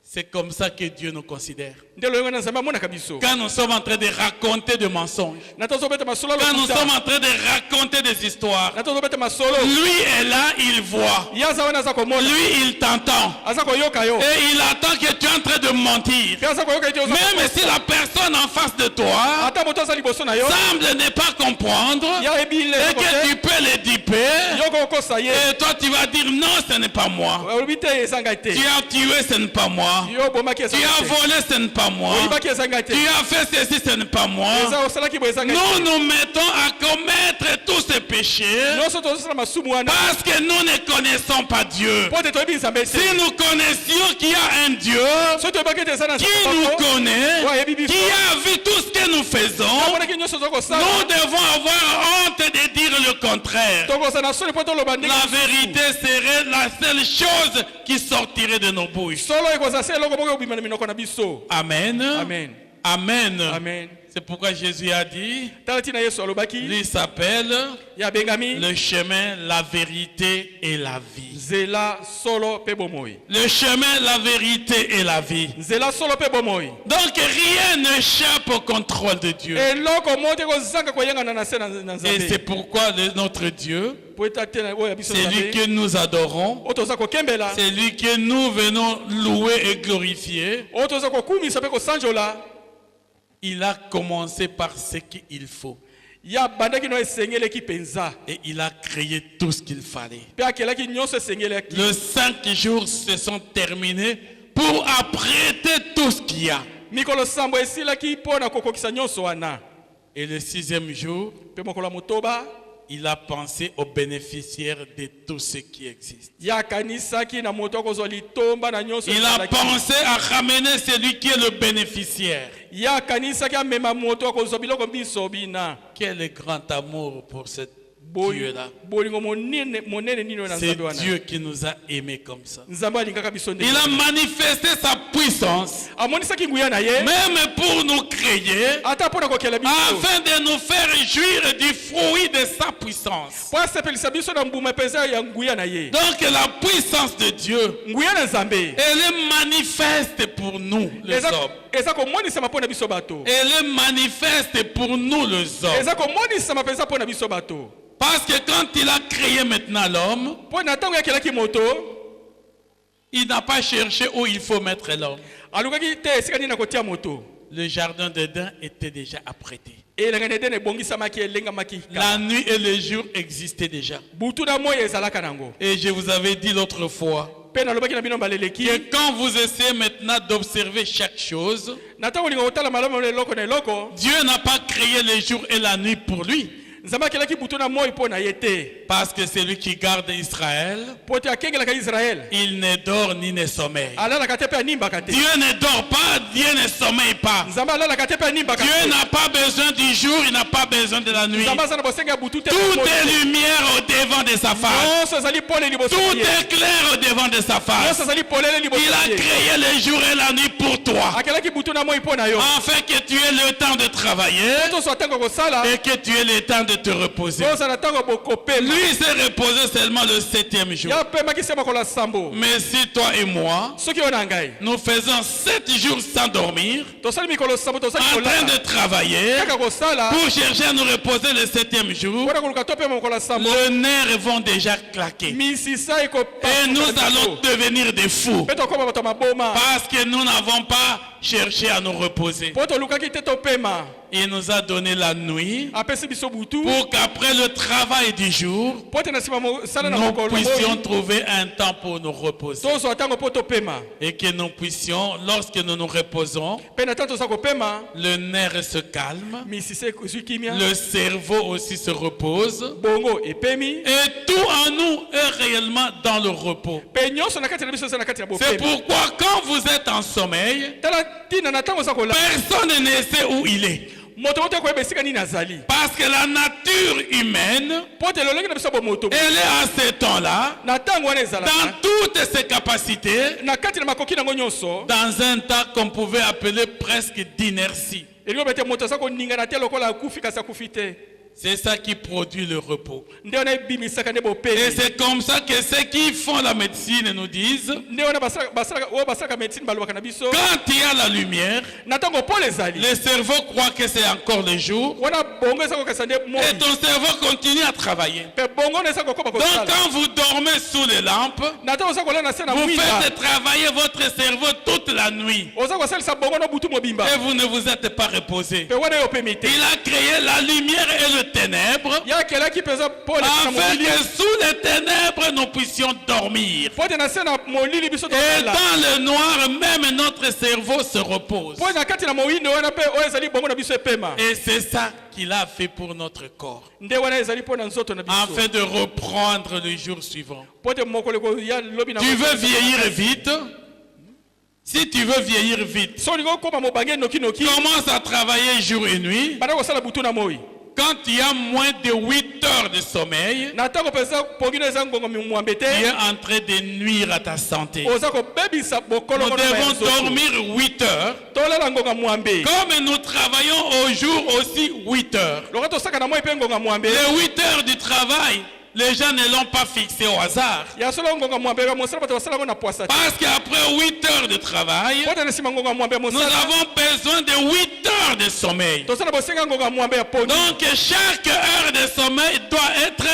C'est comme ça que Dieu nous considère. nde loyengo na nzambe amonaka biso Quand nous sommes en train de raconter des mensonges, na tozobeta masolo quand nous sommes lokuta en train de raconter des histoires, na tozobeta masolo lui est là, il voit. ye aza wana aza komona Lui, il t'entend. aza koyoka yo Et il attend que tu es en train de mentir. mpe aza koyoka ete Même si la personne en face de toi ata moto aza liboso na yo semble ne pas comprendre ye ayebi et leko que te tu peux le duper, yo kokosa ye et toi tu vas dire non, ce n'est pas moi. olobi te eza ngai te Tu as tué, ce n'est pas moi. yo obomaki eza Tu as ngai te volé, ce n'est pas pas moi. oyibaki ezanga te. Tu as fait ceci, ce n'est pas moi. Eza osalaki boye ezanga te. Nous nous mettons à commettre tous ces péchés nyonso tozosala masumu wana parce que nous ne connaissons pas Dieu. mpo te toyebi nzambe te. Si nous connaissions qu'il y a un Dieu soki toyebaki ete eza na qui nous connaît, Ouais, bibi. qui a vu tout ce que nous faisons, amonaki nyonso tozokosala nous devons avoir honte de dire le contraire. tokozala na soni mpo toloba ndenge La vérité serait la seule chose qui sortirait de nos bouches. solo ekozala se eloko moko ebima na minoko na biso. Amen. Amen. Amen. Amen. C'est pourquoi Jésus a dit, tala ntina yesu alobaki lui s'appelle ye abengami le chemin, la vérité et la vie. nzela solo mpe bomoi. Le chemin, la vérité et la vie. nzela solo mpe bomoi. Donc rien n'échappe au contrôle de Dieu. eloko mo te kozanga koyangana na se na Et c'est nzambe pourquoi notre Dieu, po eta te na oyo ya biso c'est lui nzambe que nous adorons, oyo toza kokembela c'est lui que nous venons louer et glorifier. oyo toza kokumisa mpe kosanjola. Il a commencé par ce qu'il faut. ye abandaki no esengeleki mpenza Et il a créé tout ce qu'il fallait. mpe akelaki nyonso esengelaki. Les 5 jours se sont terminés pour apprêter tout ce qu'il y a. mikolo sambo esilaki mpo na kokokisa nyonso wana. Et le 6e jour, mpe mokolo ya motoba il a pensé aux bénéficiaires de tout ce qui existe. ye akanisaki na moto akozwa litomba na nyonso Il a ezalaki. pensé à ramener celui qui est le bénéficiaire. ye akanisaki amema moto akozwa biloko biso bina. Quel grand amour pour ce Boli- Dieu-là. bolingo monene nini oyo na C'est nzambe wana. Dieu qui nous a aimés comme ça. nzambe alingaka biso ndenge Il a wana. manifesté sa puissance, amonisaki nguya na ye même pour nous créer, ata mpo na kokela biso afin de nous faire jouir du fruit de sa puissance. mpo asepelisa biso na mbuma mpenza ya nguya na ye. Donc la puissance de Dieu, nguya na nzambe elle est manifeste pour nous, les hommes. eza komonisama mpo na biso bato. Elle est manifeste pour nous, les hommes. eza komonisama mpenza mpo na biso bato. Parce que quand il a créé maintenant l'homme, mpo na ntango yakelaki moto il n'a pas cherché où il faut mettre l'homme. alukaki te esika nini na kotia moto. Le jardin d'Éden était déjà apprêté. elanga na eden ebongisamaki elengamaki La nuit et le jour existaient déjà. butu na moi ezalaka nango. Et je vous avais dit l'autre fois mpe nalobaki na bino baleleki que quand vous essayez maintenant d'observer chaque chose, na ntango olinga kotala malamu eloko na eloko Dieu n'a pas créé le jour et la nuit pour lui. nzambe akelaki butu na moi mpo na ye te. Parce que c'est lui qui garde Israël. mpo te akengelaka israele Il ne dort ni ne sommeille. alalaka te mpe animbaka te. Dieu ne dort pas, Dieu ne sommeille pas. nzambe alalaka te mpe animbaka Dieu te. n'a pas besoin du jour, il n'a pas besoin de la nuit. nzambe aza na bosenga ya butu te. Tout est lumière au devant de sa face. nyonso ezali polele liboso Tout na ye. est clair au devant de sa nyonso face. ezali polele liboso Il na a ye. créé le jour et la nuit pour toi. akelaki butu na moi mpo na yo. Afin que tu aies le temps de travailler tozwa ntango kosala et que tu aies le temps de te reposer. tozala ntango bokopema. Lui s'est reposé seulement le 7e jour. ya pemaki se mokolo ya sambo. Mais si toi et moi, soki oyo na ngai nous faisons 7 jours sans dormir, tosali mikolo sambo tosali en train de kolala travailler, kaka kosala pour chercher à nous reposer le 7e jour, mpona koluka topema mokolo ya sambo. les nerfs vont déjà claquer. misisa Et nous allons devenir des fous. mpe tokoma bato ya maboma Parce que nous n'avons pas cherché à nous reposer. mpo tolukaki te topema. Il nous a donné la nuit apesi biso butu pour qu'après le travail du jour, mpo te na nsima mosala na nous mokolo puissions oyo trouver un temps pour nous reposer. tozwa ntango mpo topema. Et que nous puissions, lorsque nous nous reposons, mpe na ntango toza kopema le nerf se calme, misisa ezwi kimia le cerveau aussi se repose, bongo epemi et tout en nous est réellement dans le repos. mpe nyonso na kati na biso eza na kati ya C'est bopema. pourquoi quand vous êtes en sommeil, tala ntina na ntango oza kolala personne ne sait où il est. moto moto koyeba esika nini azali. Parce que la nature humaine, mpo te lolenge na biso bomoto elle est à ce temps-là, na ntango wana dans ezalaka toutes ses capacités, na kati na makoki nango nyonso dans un temps qu'on pouvait appeler presque d'inertie. elingo bete moto aza koningana te lokola akufi kasi akufi te. C'est ça qui produit le repos. nde wana ebimisaka nde Et bopemi. c'est comme ça que ceux qui font la médecine nous disent, nde wana oyo basalaka médecine balobaka na biso quand il y a la lumière, na ntango pole ezali le cerveau croit que c'est encore le jour, wana bongo eza kokesa nde moi et ton cerveau continue à travailler. mpe bongo na eza kokoba Donc kosala quand vous dormez sous les lampes, na ntango oza kolala na se na vous mwinda faites travailler votre cerveau toute toute la nuit oza kosalisa bongo na butu mobimba et vous ne vous êtes pas reposé. pe wana yo pemite Il a créé la lumière et le ténèbre yakelaki mpenza pole na afin molili que sous les ténèbres nous puissions dormir. po te na se na molili biso Et tozala dans le noir, même notre cerveau se repose. po na kati na moyindo wana pe oyo ezali bongo na biso epema Et c'est ça qu'il a fait pour notre corps, nde wana ezali po na nzoto na biso afin de reprendre le jour suivant. po te mokoleko ya lobi na Tu veux vieillir vite? Si tu veux vieillir vite, so olingi okoma mobange noki commence à travailler jour et nuit. banda kosala butu na moi Quand tu as moins de 8 heures de sommeil, na ntango mpenza pongi na eza ngongo mwambe tu te es en train de nuire à ta santé. oza kobebisa Nous bokolo devons dormir 8 heures. tolala ngonga mwambe Comme nous travaillons au jour aussi 8 heures. loka tosaka na moi mpe ngonga mwambe Les 8 heures du travail, les gens ne l'ont pas fixé au hasard. ya solo ngonga mwambe mosala bato basala ngo na poisa te Parce qu'après 8 heures de travail, po te na nsima ngonga mwambe nous mosala avons besoin de 8 heures de sommeil. tosala bosenga ngonga mwambe ya pongi Donc chaque heure de sommeil doit être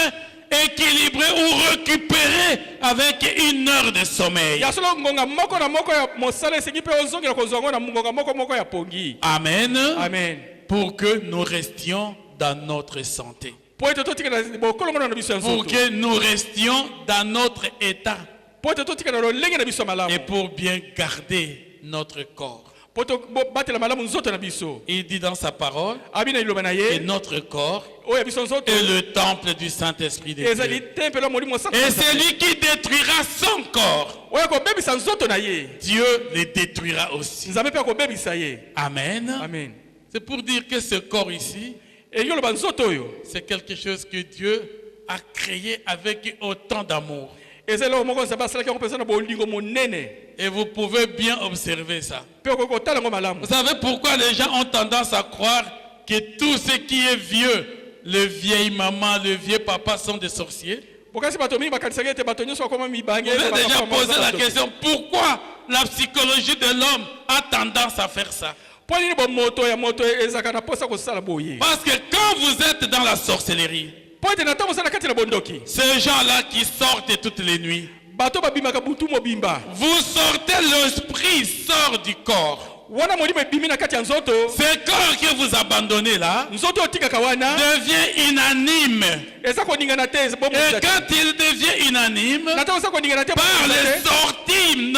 équilibrée ou récupérée avec 1 heure de sommeil. ya solo ngonga moko na moko ya mosala esengi mpe ozongela kozwa ngo na ngonga moko ya pongi Amen. amen Pour que nous restions dans notre santé. po ete totikala bokolo ngo na biso ya Pour nzoto que nous restions dans notre état. po ete totikala lolenge na biso ya malamu Et pour bien garder notre corps. po tobatela malamu nzoto na biso Il dit dans sa parole abi na liloba na que ye notre corps oyo ya biso nzoto est le temple du Saint-Esprit de ezali Dieu. tempelo ya molimo Et celui qui détruira son corps, oyo akobebisa nzoto na ye Dieu le détruira aussi. nzambe mpe akobebisa ye Amen. amen C'est pour dire que ce corps ici, elingi oloba nzoto oyo c'est quelque chose que Dieu a créé avec autant d'amour. eza eloko moko nzambe asalaki yango mpenza na bolingo monene Et vous pouvez bien observer ça. mpe okoki kotala yango malamu Vous savez pourquoi les gens ont tendance à croire que tout ce qui est vieux, le vieille maman, le vieux papa sont des sorciers? bokasi bato mingi bakanisaki ete bato nyonso bakoma mibange Vous avez déjà posé la question, pourquoi la psychologie de l'homme a tendance à faire ça? mpo nini bomoto ya moto ezalaka na mposa kosala boye Parce que quand vous êtes dans la sorcellerie, mpo ete na ntango osala kati na bondoki ces gens-là qui sortent toutes les nuits, bato babimaka butu mobimba vous sortez, l'esprit sort du corps. wana molimo ebimi na kati ya nzoto Ce corps que vous abandonnez là nzoto otikaka wana devient inanime. eza koningana te Et quand il devient inanime, na ntango eza koningana te par les sorties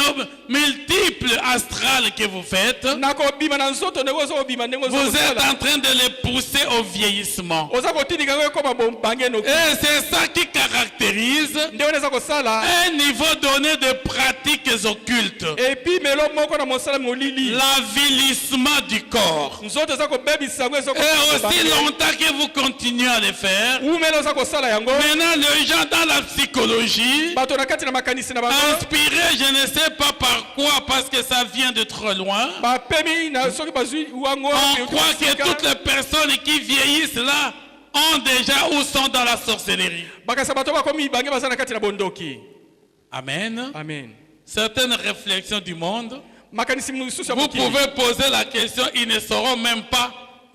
multiples astrales que vous faites, na kobima na nzoto ndenge oza kobima ndenge oza vous êtes kosala en train de les pousser au vieillissement. oza kotindika yango ekoma bombange noki Et c'est ça qui caractérise nde wana eza kosala un niveau donné de pratiques occultes. epimelo moko na mosala molili L'avilissement du corps. nzoto eza kobebisa yango eza Et aussi longtemps que vous continuez à le faire, umela oza kosala yango maintenant les gens dans la psychologie, bato na kati na makanisi na bango inspirés, je ne sais pas par quoi, parce que ça vient de trop loin, bapemi na soki bazwi wango on croit que toutes les personnes qui vieillissent là ont déjà ou sont dans la sorcellerie. bakasa bato bakomi mibange baza na kati na bondoki Amen. amen Certaines réflexions du monde, makanisi mosusu ya vous mokili pouvez poser la question, ils ne sauront même pas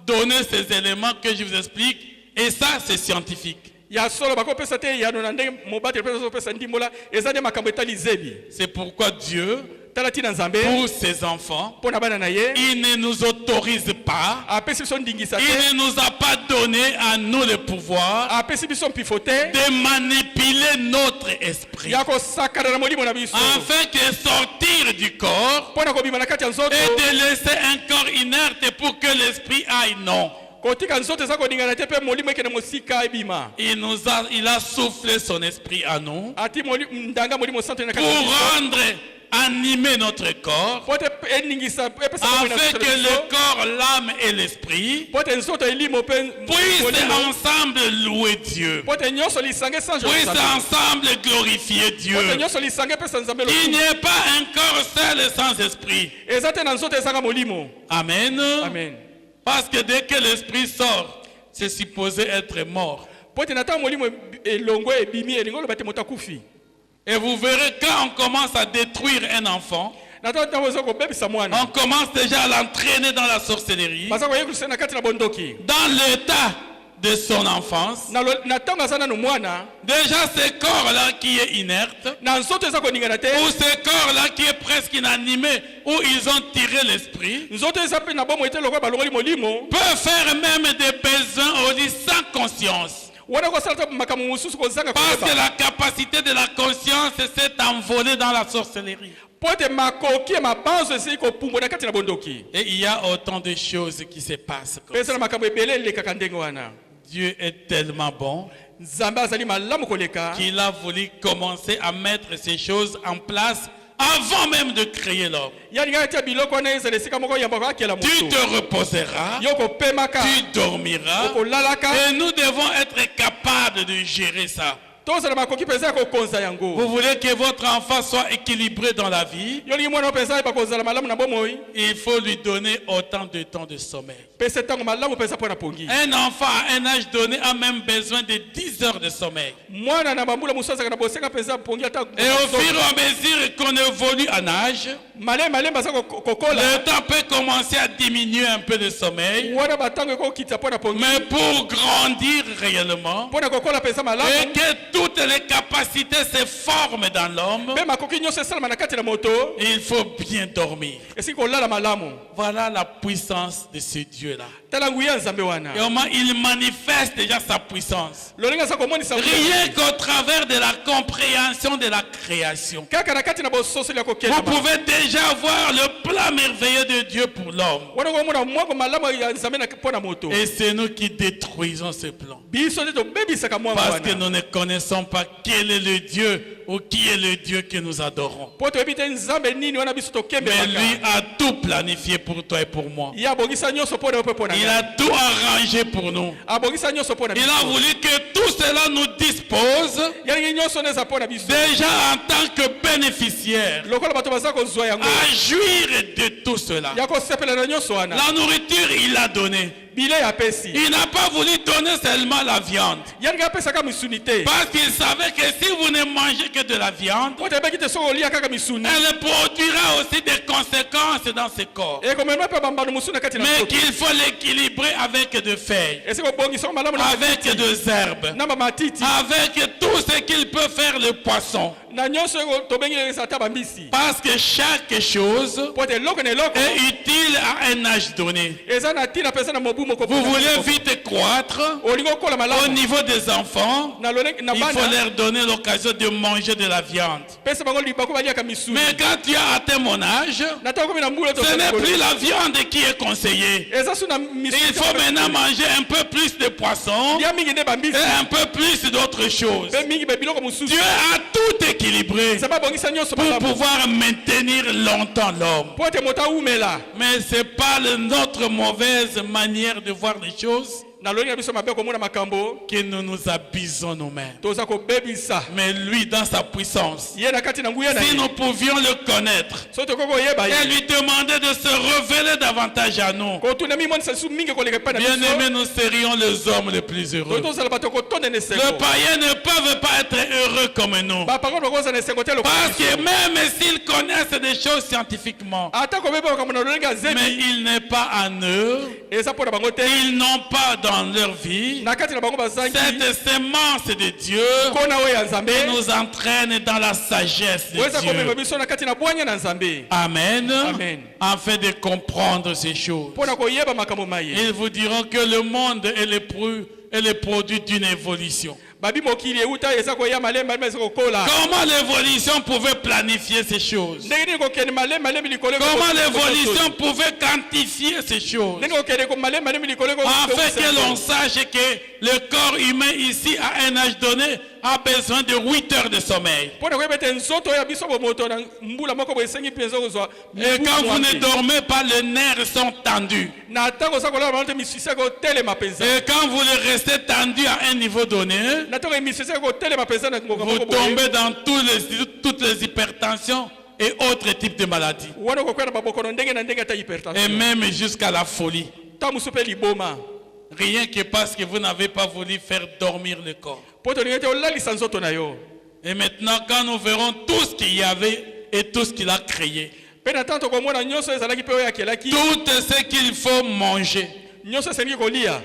donner ces éléments que je vous explique. Et ça, c'est scientifique. ya solo bakopesa te yano na ndenge mobateli mpe azopesa ndimbola eza nde makambo etali zebi C'est pourquoi Dieu, tala ntina nzambe pour ses enfants, mpo na bana na ye il ne nous autorise pas, apesi biso ndingisa te il ne nous a pas donné à nous le pouvoir apesi biso mpifo te de manipuler notre esprit. ya kosakana na molimo na biso Afin que sortir du corps mpo na kobima na kati ya nzoto et de laisser un corps inerte pour que l'esprit aille. Non. kotika nzoto eza koningana te mpe molimo ekende mosika ebima Il a soufflé son esprit à nous ati ndanga molimo santo na pour kati ya biso rendre, animer notre corps, mpo te eningisa epesa afin que le corps, l'âme et l'esprit mpo te nzoto elimo mpe puissent molimo ensemble louer Dieu, mpo te nyonso lisange sange puissent ensemble glorifier Dieu. mpo te nyonso lisange epesa nzambe Il n'y lokumu ait pas un corps seul et sans esprit. eza te na nzoto ezanga molimo Amen. amen Parce que dès que l'esprit sort, c'est supposé être mort. mpo te na ntango molimo elongo ebimi elingi oloba te moto akufi Et vous verrez, quand on commence à détruire un enfant, na ntango eza kobebisa mwana on commence déjà à l'entraîner dans la sorcellerie, baza koyekolisa na kati na bondoki dans l'état de son enfance. na ntango aza nano mwana Déjà ce corps-là qui est inerte, na nzoto eza koningana te ou ce corps-là qui est presque inanimé, où ils ont tiré l'esprit, nzoto eza mpe na bomoi te lokola balongoli molimo peut faire même des besoins au lit sans conscience. wana kosala te makambo mosusu kozanga Parce que koyeba la capacité de la conscience s'est envolée dans la sorcellerie. po ete makoki ya mabanzo esili kopumbwa na kati na bondoki Et il y a autant de choses qui se passent. mpe eza na makambo ebele elekaka ndenge wana Dieu est tellement bon nzambe azali malamu koleka qu'il a voulu commencer à mettre ces choses en place avant même de créer l'homme. yalinga tia biloko wana ezala esika moko yambaka akela Tu moto te reposeras, yo kopemaka tu dormiras, okolalaka et nous devons être capables de gérer ça. tozala makoki mpenza ya kokonza yango Vous voulez que votre enfant soit équilibré dans la vie, yo lingi mwana mpenza ayeba kozala malamu na bomoi il faut lui donner autant de temps de sommeil. mpe se ntango malamu mpenza mpo na pongi Un enfant à un âge donné a même besoin de 10 heures de sommeil. mwana na bambula mosusu azalaka na bosenga mpenza pongi ata Et au fur et à mesure qu'on évolue en âge, malembe aza kokola le temps peut commencer à diminuer un peu de sommeil. wana batango ekokita mpo na pongi Mais pour grandir réellement, mpo na kokola mpenza et malamu que toutes les capacités se forment dans l'homme, mpe makoki nyonso esalama na kati na moto il faut bien dormir. esili kolala malamu Voilà la puissance de ce Dieu-là. tala nguya ya nzambe wana Et comment il manifeste déjà sa puissance. lolenge aza komonisa Rien qu'au travers de la compréhension de la création. kaka na kati na bososoli ya Vous kokendama pouvez déjà voir le plan merveilleux de Dieu pour l'homme. wana komona mwako malamu ya nzambe mpo na moto Et c'est nous qui détruisons ce plan. biso nde tobebisaka mwango Parce que wana nous ne connaissons pas quel est le Dieu ou qui est le Dieu que nous adorons. mpo toyebi te nzambe nini wana biso Mais tokembelaka lui a tout planifié pour toi et pour moi. ye abongisa nyonso mpo na yo mpe mpo na Il ngai a tout arrangé pour nous. abongisa nyonso mpo na Il a biso voulu que tout cela nous dispose yalingi nyonso nde eza mpo na biso déjà en tant que bénéficiaires lokola bato baza kozwa yango à jouir de tout cela. ya kosepela na nyonso wana La nourriture, il l'a donné. bilei apesi Il n'a pas voulu donner seulement la viande. yalingi apesaka misuni te Parce qu'il savait que si vous ne mangez que de la viande, po tebeki te soki olia kaka misuni elle produira aussi des conséquences dans ce corps. ekomema mpe bambano mosusu na kati na Mais nzoto qu'il faut l'équilibrer avec de feuilles, esika obongisaka malamu na avec des herbes, na bamatiti avec tout ce qu'il peut faire le poisson. na nyonso oyo tobengelesa ata bambisi Parce que chaque chose po ete eloko na eloko est utile à un âge donné. eza na ntina mpenza na mobu moko Vous voulez vite croître olingi okola au malamu niveau des enfants, na lolenge na il faut bana leur donner l'occasion de manger de la viande. pesa bango libako baliaka misuni Mais quand tu as atteint mon âge, na ntango komi na mbula ce n'est plus la viande qui est conseillée. eza su na misuni Il faut maintenant manger un peu plus de poisson lia mingi nde bambisi et un peu plus d'autres choses. mpe mingi bebiloko mosusu Dieu a tout équilibré nzambe abongisa nyonso pour malamu pouvoir maintenir longtemps l'homme. po ete moto awumela Mais ce n'est pas notre mauvaise manière de voir les choses na lolenge na biso mabe komona makambo que nous nous abusons nous-mêmes. toza kobebisa Mais lui, dans sa puissance, ye na kati na nguya na si ye nous pouvions le connaître soki tokoki koyeba et ye lui demander de se révéler davantage à nous, kotuna mimonisa lisu mingi koleka epai na bien biso aimés, nous serions les hommes les plus heureux. toki tozala bato kotondana Les esengo païens ne peuvent pas être heureux comme nous. baparole bakozala esengo te lokola Parce que biso. même s'ils connaissent des choses scientifiquement, ata koyeba makambo na lolenge ya mais zebi il n'est pas en eux, eza mpo na bango te ils n'ont pas dans leur vie na kati na bango bazangi cette sémence de Dieu nkona oyo ya nzambe qui nous entraîne dans la sagesse de oeza komema Dieu. biso na kati na bwanya na nzambe Amen. Amen. Afin de comprendre ces choses. mpo na koyeba makambo maye Ils vous diront que le monde est le produit d'une évolution. babi mokili euta eza koya malembe eza kokola Comment l'évolution pouvait planifier ces choses? ndenge nini kokende malembe likolo Comment l'évolution pouvait quantifier ces choses? ndenge kokende ko malembe likolo Afin que l'on sache que le corps humain ici à un âge donné a besoin de 8 heures de sommeil. mpo na koyeba ete nzoto ya biso bomoto na mbula moko boye esengi mpenza kozwa Et quand vous ne dormez pas, les nerfs sont tendus. na ntango oza kolala bango te misisa kotelema mpenza Et quand vous le restez tendu à un niveau donné, na ntango emisisa kotelema mpenza na ngoka vous moko boye tombez dans toutes les hypertensions et autres types de maladies. wana kokwea na babokono ndenge na ndenge ata Et hypertension même jusqu'à la folie. ta mosu mpe liboma Rien que parce que vous n'avez pas voulu faire dormir le corps. mpo tolingi ete olalisa nzoto na yo Et maintenant, quand nous verrons tout ce qu'il y avait et tout ce qu'il a créé, mpe na ntango tokomona nyonso ezalaki mpe oyo akelaki tout ce qu'il faut manger, nyonso esengi kolia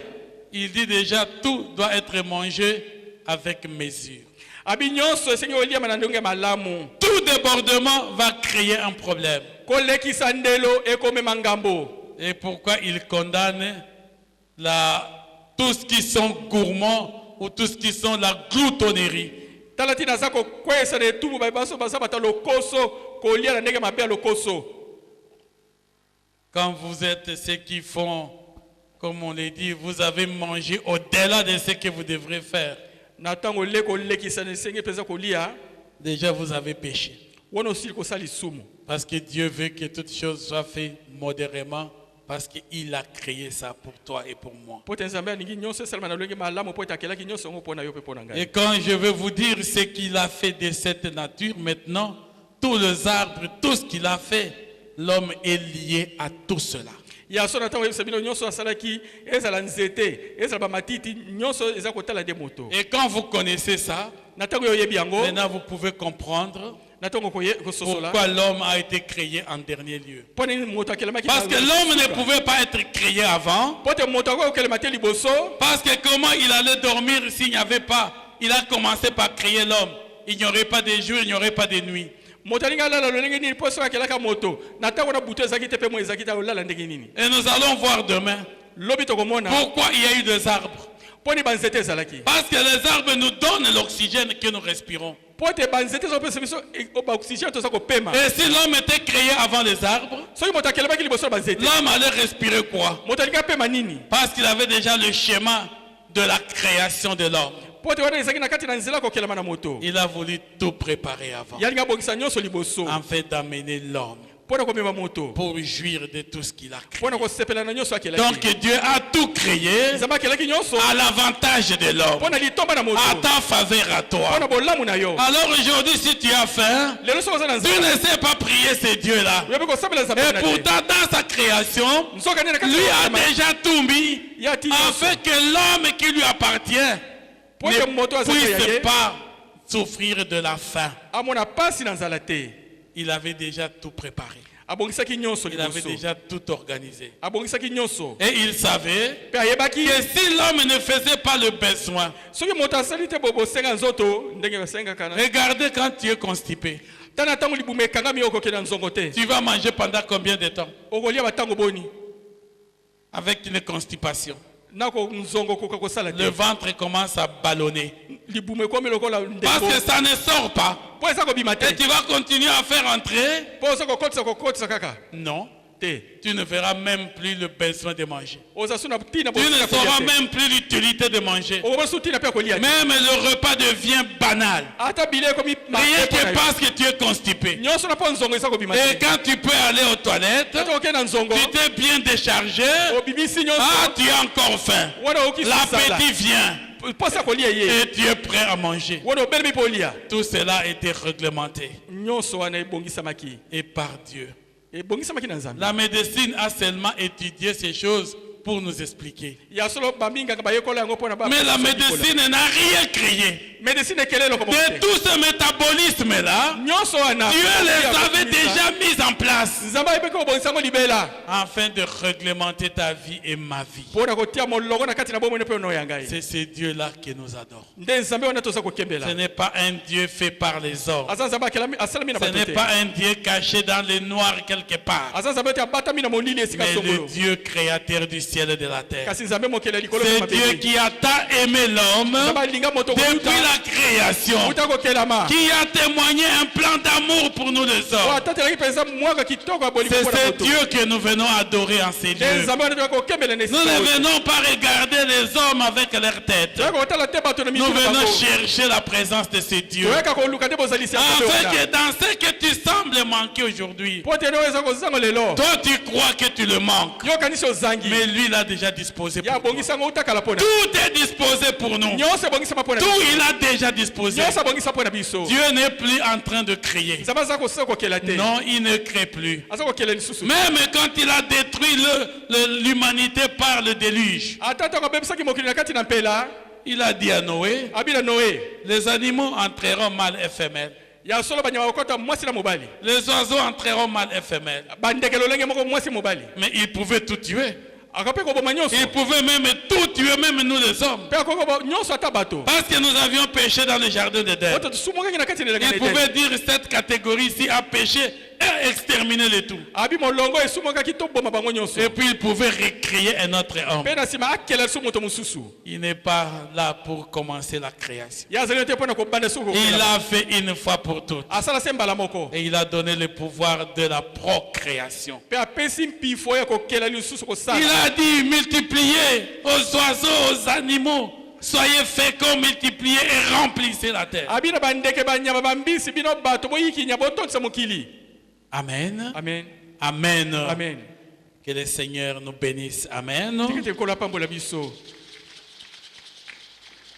il dit déjà tout doit être mangé avec mesure. abi nyonso esengi oliama na ndenge malamu. Tout débordement va créer un problème. kolekisa ndelo ekomema ngambo. Et pourquoi il condamne tous qui sont gourmands ou tous qui sont la gloutonnerie. tala tina za kokwesa na etumbu baso baza bata lokoso kolia na ndenge mabe ya lokoso. Quand vous êtes ceux qui font, comme on l'a dit, vous avez mangé au-delà de ce que vous devrez faire. na tango leko lekisa na senge peza kolia. Déjà vous avez péché. wana osili kosali sumu. Parce que Dieu veut que toutes choses soient faites modérément, parce qu'il a créé ça pour toi et pour moi. po te nzambe alingi nyonso esalama na lolenge malamu po ete akelaki nyonso yango mpo na yo mpe mpo na ngai. Et quand je vais vous dire ce qu'il a fait de cette nature, maintenant, tous les arbres, tout ce qu'il a fait, l'homme est lié à tout cela. ya so na tango yebisa bino nyonso asalaki ezala nzete ezala bamatiti nyonso eza kotala de moto. Et quand vous connaissez ça, na tango yo oyebi yango maintenant vous pouvez comprendre na tango kososola pourquoi l'homme a été créé en dernier lieu. po nini moto akelemaki. Parce que l'homme ne pouvait pas être créé avant. po te moto akoki kokelema te liboso. Parce que comment il allait dormir s'il n'y avait pas? Il a commencé par créer l'homme. Il n'y aurait pas de jour, il n'y aurait pas de nuit. moto alingi alala lolenge nini po soki akelaka moto na tango na butu ezalaki te mpe mo ezalaki te olala ndenge nini. Et nous allons voir demain lobi tokomona pourquoi il y a eu des arbres. po ni banzete ezalaki. Parce que les arbres nous donnent l'oxygène que nous respirons. po te banzete ezopesa biso baoxygène toza kopema. Et si l'homme était créé avant les arbres, soki moto akelemaki liboso na banzete l'homme allait respirer quoi? moto alingi apema nini. Parce qu'il avait déjà le schéma de la création de l'homme. po te wana ezalaki na kati na nzela kokelema na moto. Il a voulu tout préparer avant, yalingi abongisa nyonso liboso afin d'amener l'homme mpo na komema moto pour jouir de tout ce qu'il a créé. mpo na kosepela na nyonso Donc akelaki. Dieu a tout créé nzambe akelaki nyonso à l'avantage de l'homme, mpo na litomba na moto à ta faveur à mpo toi. na bolamu na yo. Alors aujourd'hui, si tu as faim, lelo soki oza na tu nzela ne sais pas prier ce Dieu-là. oyebi kosambela nzambe Et na te. pourtant, dans sa création, nzoka nini na kati lui na a motema, déjà tout mis ya ti nyonso afin que l'homme qui lui appartient po te moto ne azali ya puisse ye pas souffrir de la faim. amona pasi na nzala te. Il avait déjà tout préparé. abongisaki nyonso Il avait liboso déjà tout organisé. abongisaki nyonso Et il savait mpe ayebaki que si l'homme ne faisait pas le besoin, soki moto asali te bosenga nzoto ndenge basengaka na regardez quand tu es constipé, tana ntango libumu ekangami yo okokende na nzongo te tu vas manger pendant combien de temps? okolia batango boni Avec une constipation. nako nzongo okoka kosala Le te ventre commence à ballonner. libumu ekomi lokola Parce ndembo que ça ne sort pas. po eza kobima te Et tu vas continuer à faire entrer. po oza kokotisa kaka Non. te Tu ne verras même plus le besoin de manger. oza su na ntina Tu ne sauras même plus l'utilité de manger. okoba su ntina mpe ya kolia te. Même le repas devient banal. ata bile ekomi Rien que parce que tu es constipé. nyonso na mpo nzongo eza kobima Et te quand tu peux aller aux toilettes, kati okende na nzongo tu t'es bien déchargé. obimisi Ah, nyonso tu as encore faim. wana okisala L'appétit vient. mposa kolia ye Et tu es prêt à manger. wana obelemi mpo olia Tout cela a été réglementé. nyonso wana ebongisamaki Et par Dieu. ebongisamaki na nzambe La médecine a seulement étudié ces choses pour nous expliquer. ya solo bamingaka bayekola yango mpona Mais la médecine n'a rien créé. médecine ekele eloko moko De te tout ce métabolisme-là, nyonso wana Dieu les avait déjà mis en place nzambe ayebeki kobongisa yango libela afin de réglementer ta vie et ma vie. mpona kotia molongo na kati na bomoi mpe ono ya ngai C'est ce Dieu-là qui nous adore. nde nzambe wana toza Ce kokembela n'est pas un Dieu fait par les hommes. aza nzambe asalami na Ce bato n'est te pas un Dieu caché dans le noir quelque part. aza nzambe ete abatami na molili esika Mais le songolo Dieu créateur du ciel et de la terre. kasi nzambe mokeli ya likolo mpe C'est Dieu mabele qui a tant aimé l'homme nzambe alinga moto depuis kokuta la création, kuta kokelama qui a témoigné un plan d'amour pour nous les oyo hommes. atatelaki mpenza mwaka kitoko ya bolingo C'est mpona ce moto Dieu que nous venons adorer en ces nde lieux. nzambe wana toyaka kokembela na Nous esika ne oyo venons pas regarder les hommes avec leur tête. toyaka kotala te bato na Nous mitu na venons bango chercher la présence de ce Dieu. toyaka koluka te bozalisi ya nzambe Afin wana que dans ce que tu sembles manquer aujourd'hui, po te ene oyo eza kozango lelo toi tu crois que tu le manques. yo okanisi ozangi Mais lui, il a déjà disposé ya pour toi. abongisa yango utakala mpona Tout est disposé pour nous. nyonso ebongisama mpona Tout, il a déjà disposé. nyonso abongisa mpona biso Dieu n'est plus en train de créer. nzambe aza kosila kokela te Non, il ne crée plus. aza kokela lisusu Même quand il a détruit l'humanité par le déluge, ata ntango abebisaki mokili na kati na mpela il a dit à Noé, abi na noe les animaux entreront mâles et femelles. ya solo banyama bakota mwasi na mobali Les oiseaux entreront mâles et femelles. bandeke lolenge moko mwasi mobali Mais il pouvait tout tuer. akape koboma nyonso Il pouvait même tout tuer, même nous les hommes. pe akokoba nyonso ata bato Parce que nous avions péché dans le jardin d'Éden. oto tusumwakaki na kati ya Il pouvait dire cette catégorie ici a péché et exterminer le tout. abi molongo esumwakaki toboma bango nyonso Et puis il pouvait recréer un autre homme. pe na nsima akela lisusu moto mosusu Il n'est pas là pour commencer la création. ye azali te mpo na kobanda suku Il l'a fait une fois pour toutes. asala se mbala moko Et il a donné le pouvoir de la procréation. pe apesi mpifo ya kokela lisusu Il kosala a dit multipliez aux oiseaux, aux animaux. Soyez féconds, multipliez et remplissez la terre. abi na bandeke banyama bambisi bino bato boyikinya botondisa mokili Amen. amen Amen. amen Que le Seigneur nous bénisse. Amen. tikete nkolo apambola biso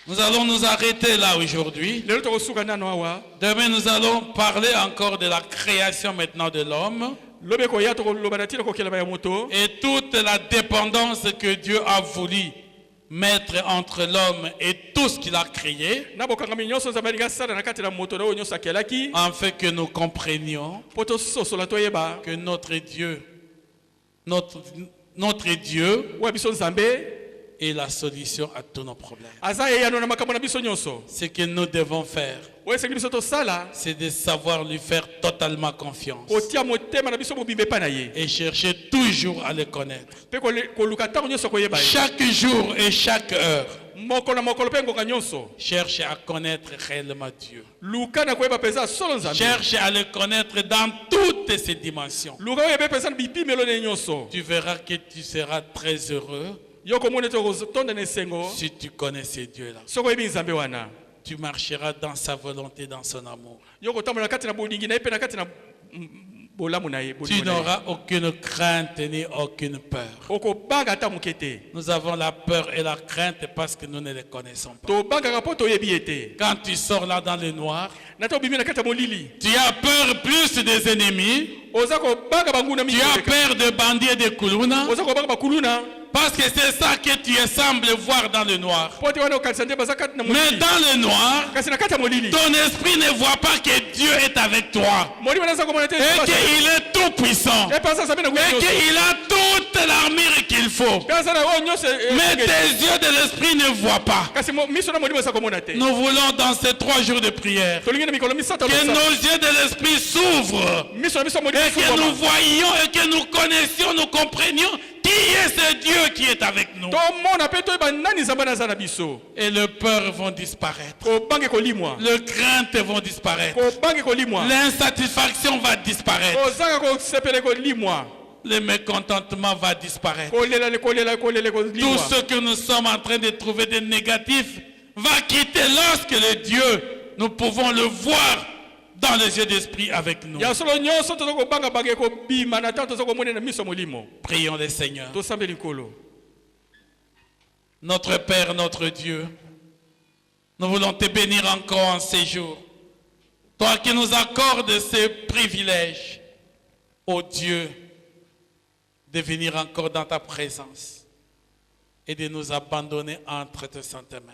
Nous allons nous arrêter là aujourd'hui. lelo tokosuka nano awa Demain, nous allons parler encore de la création maintenant de l'homme lobi ekoya tokoloba na ntina kokelama ya moto et toute la dépendance que Dieu a voulu mettre entre l'homme et tout ce qu'il a créé, na bokangami nyonso nzambe alingi asala na kati na moto na oyo nyonso akelaki afin que nous comprenions mpo tososola toyeba que notre Dieu, notre Dieu oyo biso nzambe est la solution à tous nos problèmes. aza eyano na makambo na biso nyonso Ce que nous devons faire, oyo esengi biso tosala c'est de savoir lui faire totalement confiance kotia motema na biso mobimba epai na ye et chercher toujours à le connaître. mpe koluka ntango nyonso koyeba ye Chaque jour et chaque heure, mokolo na mokolo mpe ngonga nyonso cherche à connaître réellement Dieu. luka na koyeba mpenza solo nzambe Cherche à le connaître dans toutes ses dimensions. luka oyeba mpenza na bipimelo ne nyonso Tu verras que tu seras très heureux yo komona ete okotonda na esengo si tu connais ce Dieu-là. soki oyebi nzambe wana Tu marcheras dans sa volonté, dans son amour. yo kotambola na kati na bolingi na ye mpe na kati na bolamu na ye Tu bolingo na ye. n'auras aucune crainte ni aucune peur. okobanga ata moke te Nous avons la peur et la crainte parce que nous ne les connaissons pas. tobangaka mpo toyebi ye te Quand tu sors là dans le noir, na ta obimi na kati ya molili tu as peur plus des ennemis, oza kobanga banguna tu mingi as koleka. peur de bandits et de kuluna, oza kobanga bakuluna parce que c'est ça que tu sembles voir dans le noir. mpo te wana okanisa nde baza kati na Mais molili dans le noir, kasi na kati ya molili ton esprit ne voit pas que Dieu est avec toi molili wana aza komona te et qu'il est tout puissant epe aza nzambe na et nguya nyonso qu'il a toute l'armure qu'il faut. mpe aza na oyo nyonso Mais tes yeux de l'esprit ne voient pas. kasi miso na molili eza komona te Nous voulons dans ces 3 jours de prière tolingi na mikolo misato que nos yeux de l'esprit s'ouvrent miso na biso ya molili et que nous esukama voyions et que nous connaissions, nous comprenions qui est ce Dieu qui est avec nous. tomona mpe toyeba nani nzambe wana aza na biso Et les peurs vont disparaître. kobange kolimwa Les craintes vont disparaître. kobange kolimwa L'insatisfaction va disparaître. kozanga kosepele kolimwa Le mécontentement va disparaître. kolela kolele Tout kolimwa ce que nous sommes en train de trouver de négatif va quitter lorsque le Dieu, nous pouvons le voir dans les yeux d'esprit avec nous. ya solo nyonso toza kobanga bange kobima na ntango toza komona na miso ya molimo Prions le Seigneur. tosambeli nkolo Notre Père, notre Dieu, nous voulons te bénir encore en ces jours. Toi qui nous accordes ce privilège, ô Dieu, de venir encore dans ta présence et de nous abandonner entre tes saintes mains.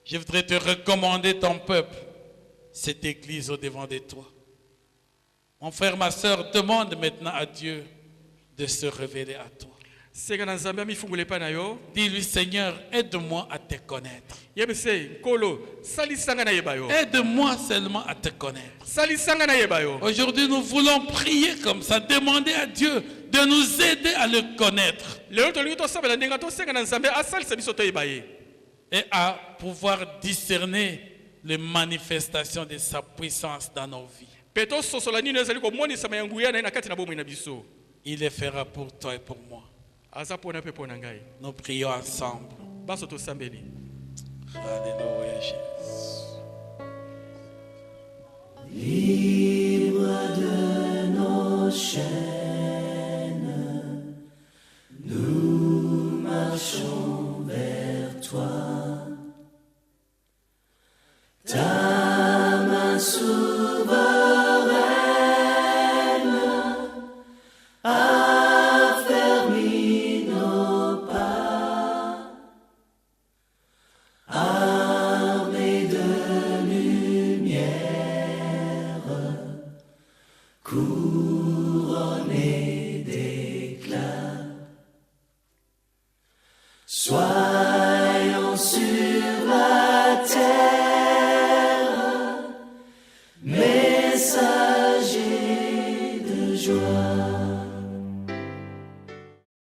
Je voudrais te recommander ton peuple, cette église au-devant de toi. Mon frère, ma soeur, demande maintenant à Dieu de se révéler à toi. senga na nzambe amifungula epai na yo Dis-lui, Seigneur, aide-moi à te connaître. yebi se nkolo salisanga nayeba yo Aide-moi seulement à te connaître. salisanga nayeba yo Aujourd'hui, nous voulons prier comme ça, demander à Dieu de nous aider à le connaître lelo tolingi tosambela ndenge tosenga na nzambe asalisa biso toyeba ye et à pouvoir discerner les manifestations de sa puissance dans nos vies. mpe tososola nini ezali komonisama ya nguya na ye na kati na bomoi na biso Il le fera pour toi et pour moi. aza mpona mpe mpo na ngai Nous prions ensemble. baso tosambeli Alléluia, Jésus. Libre de nos chaînes.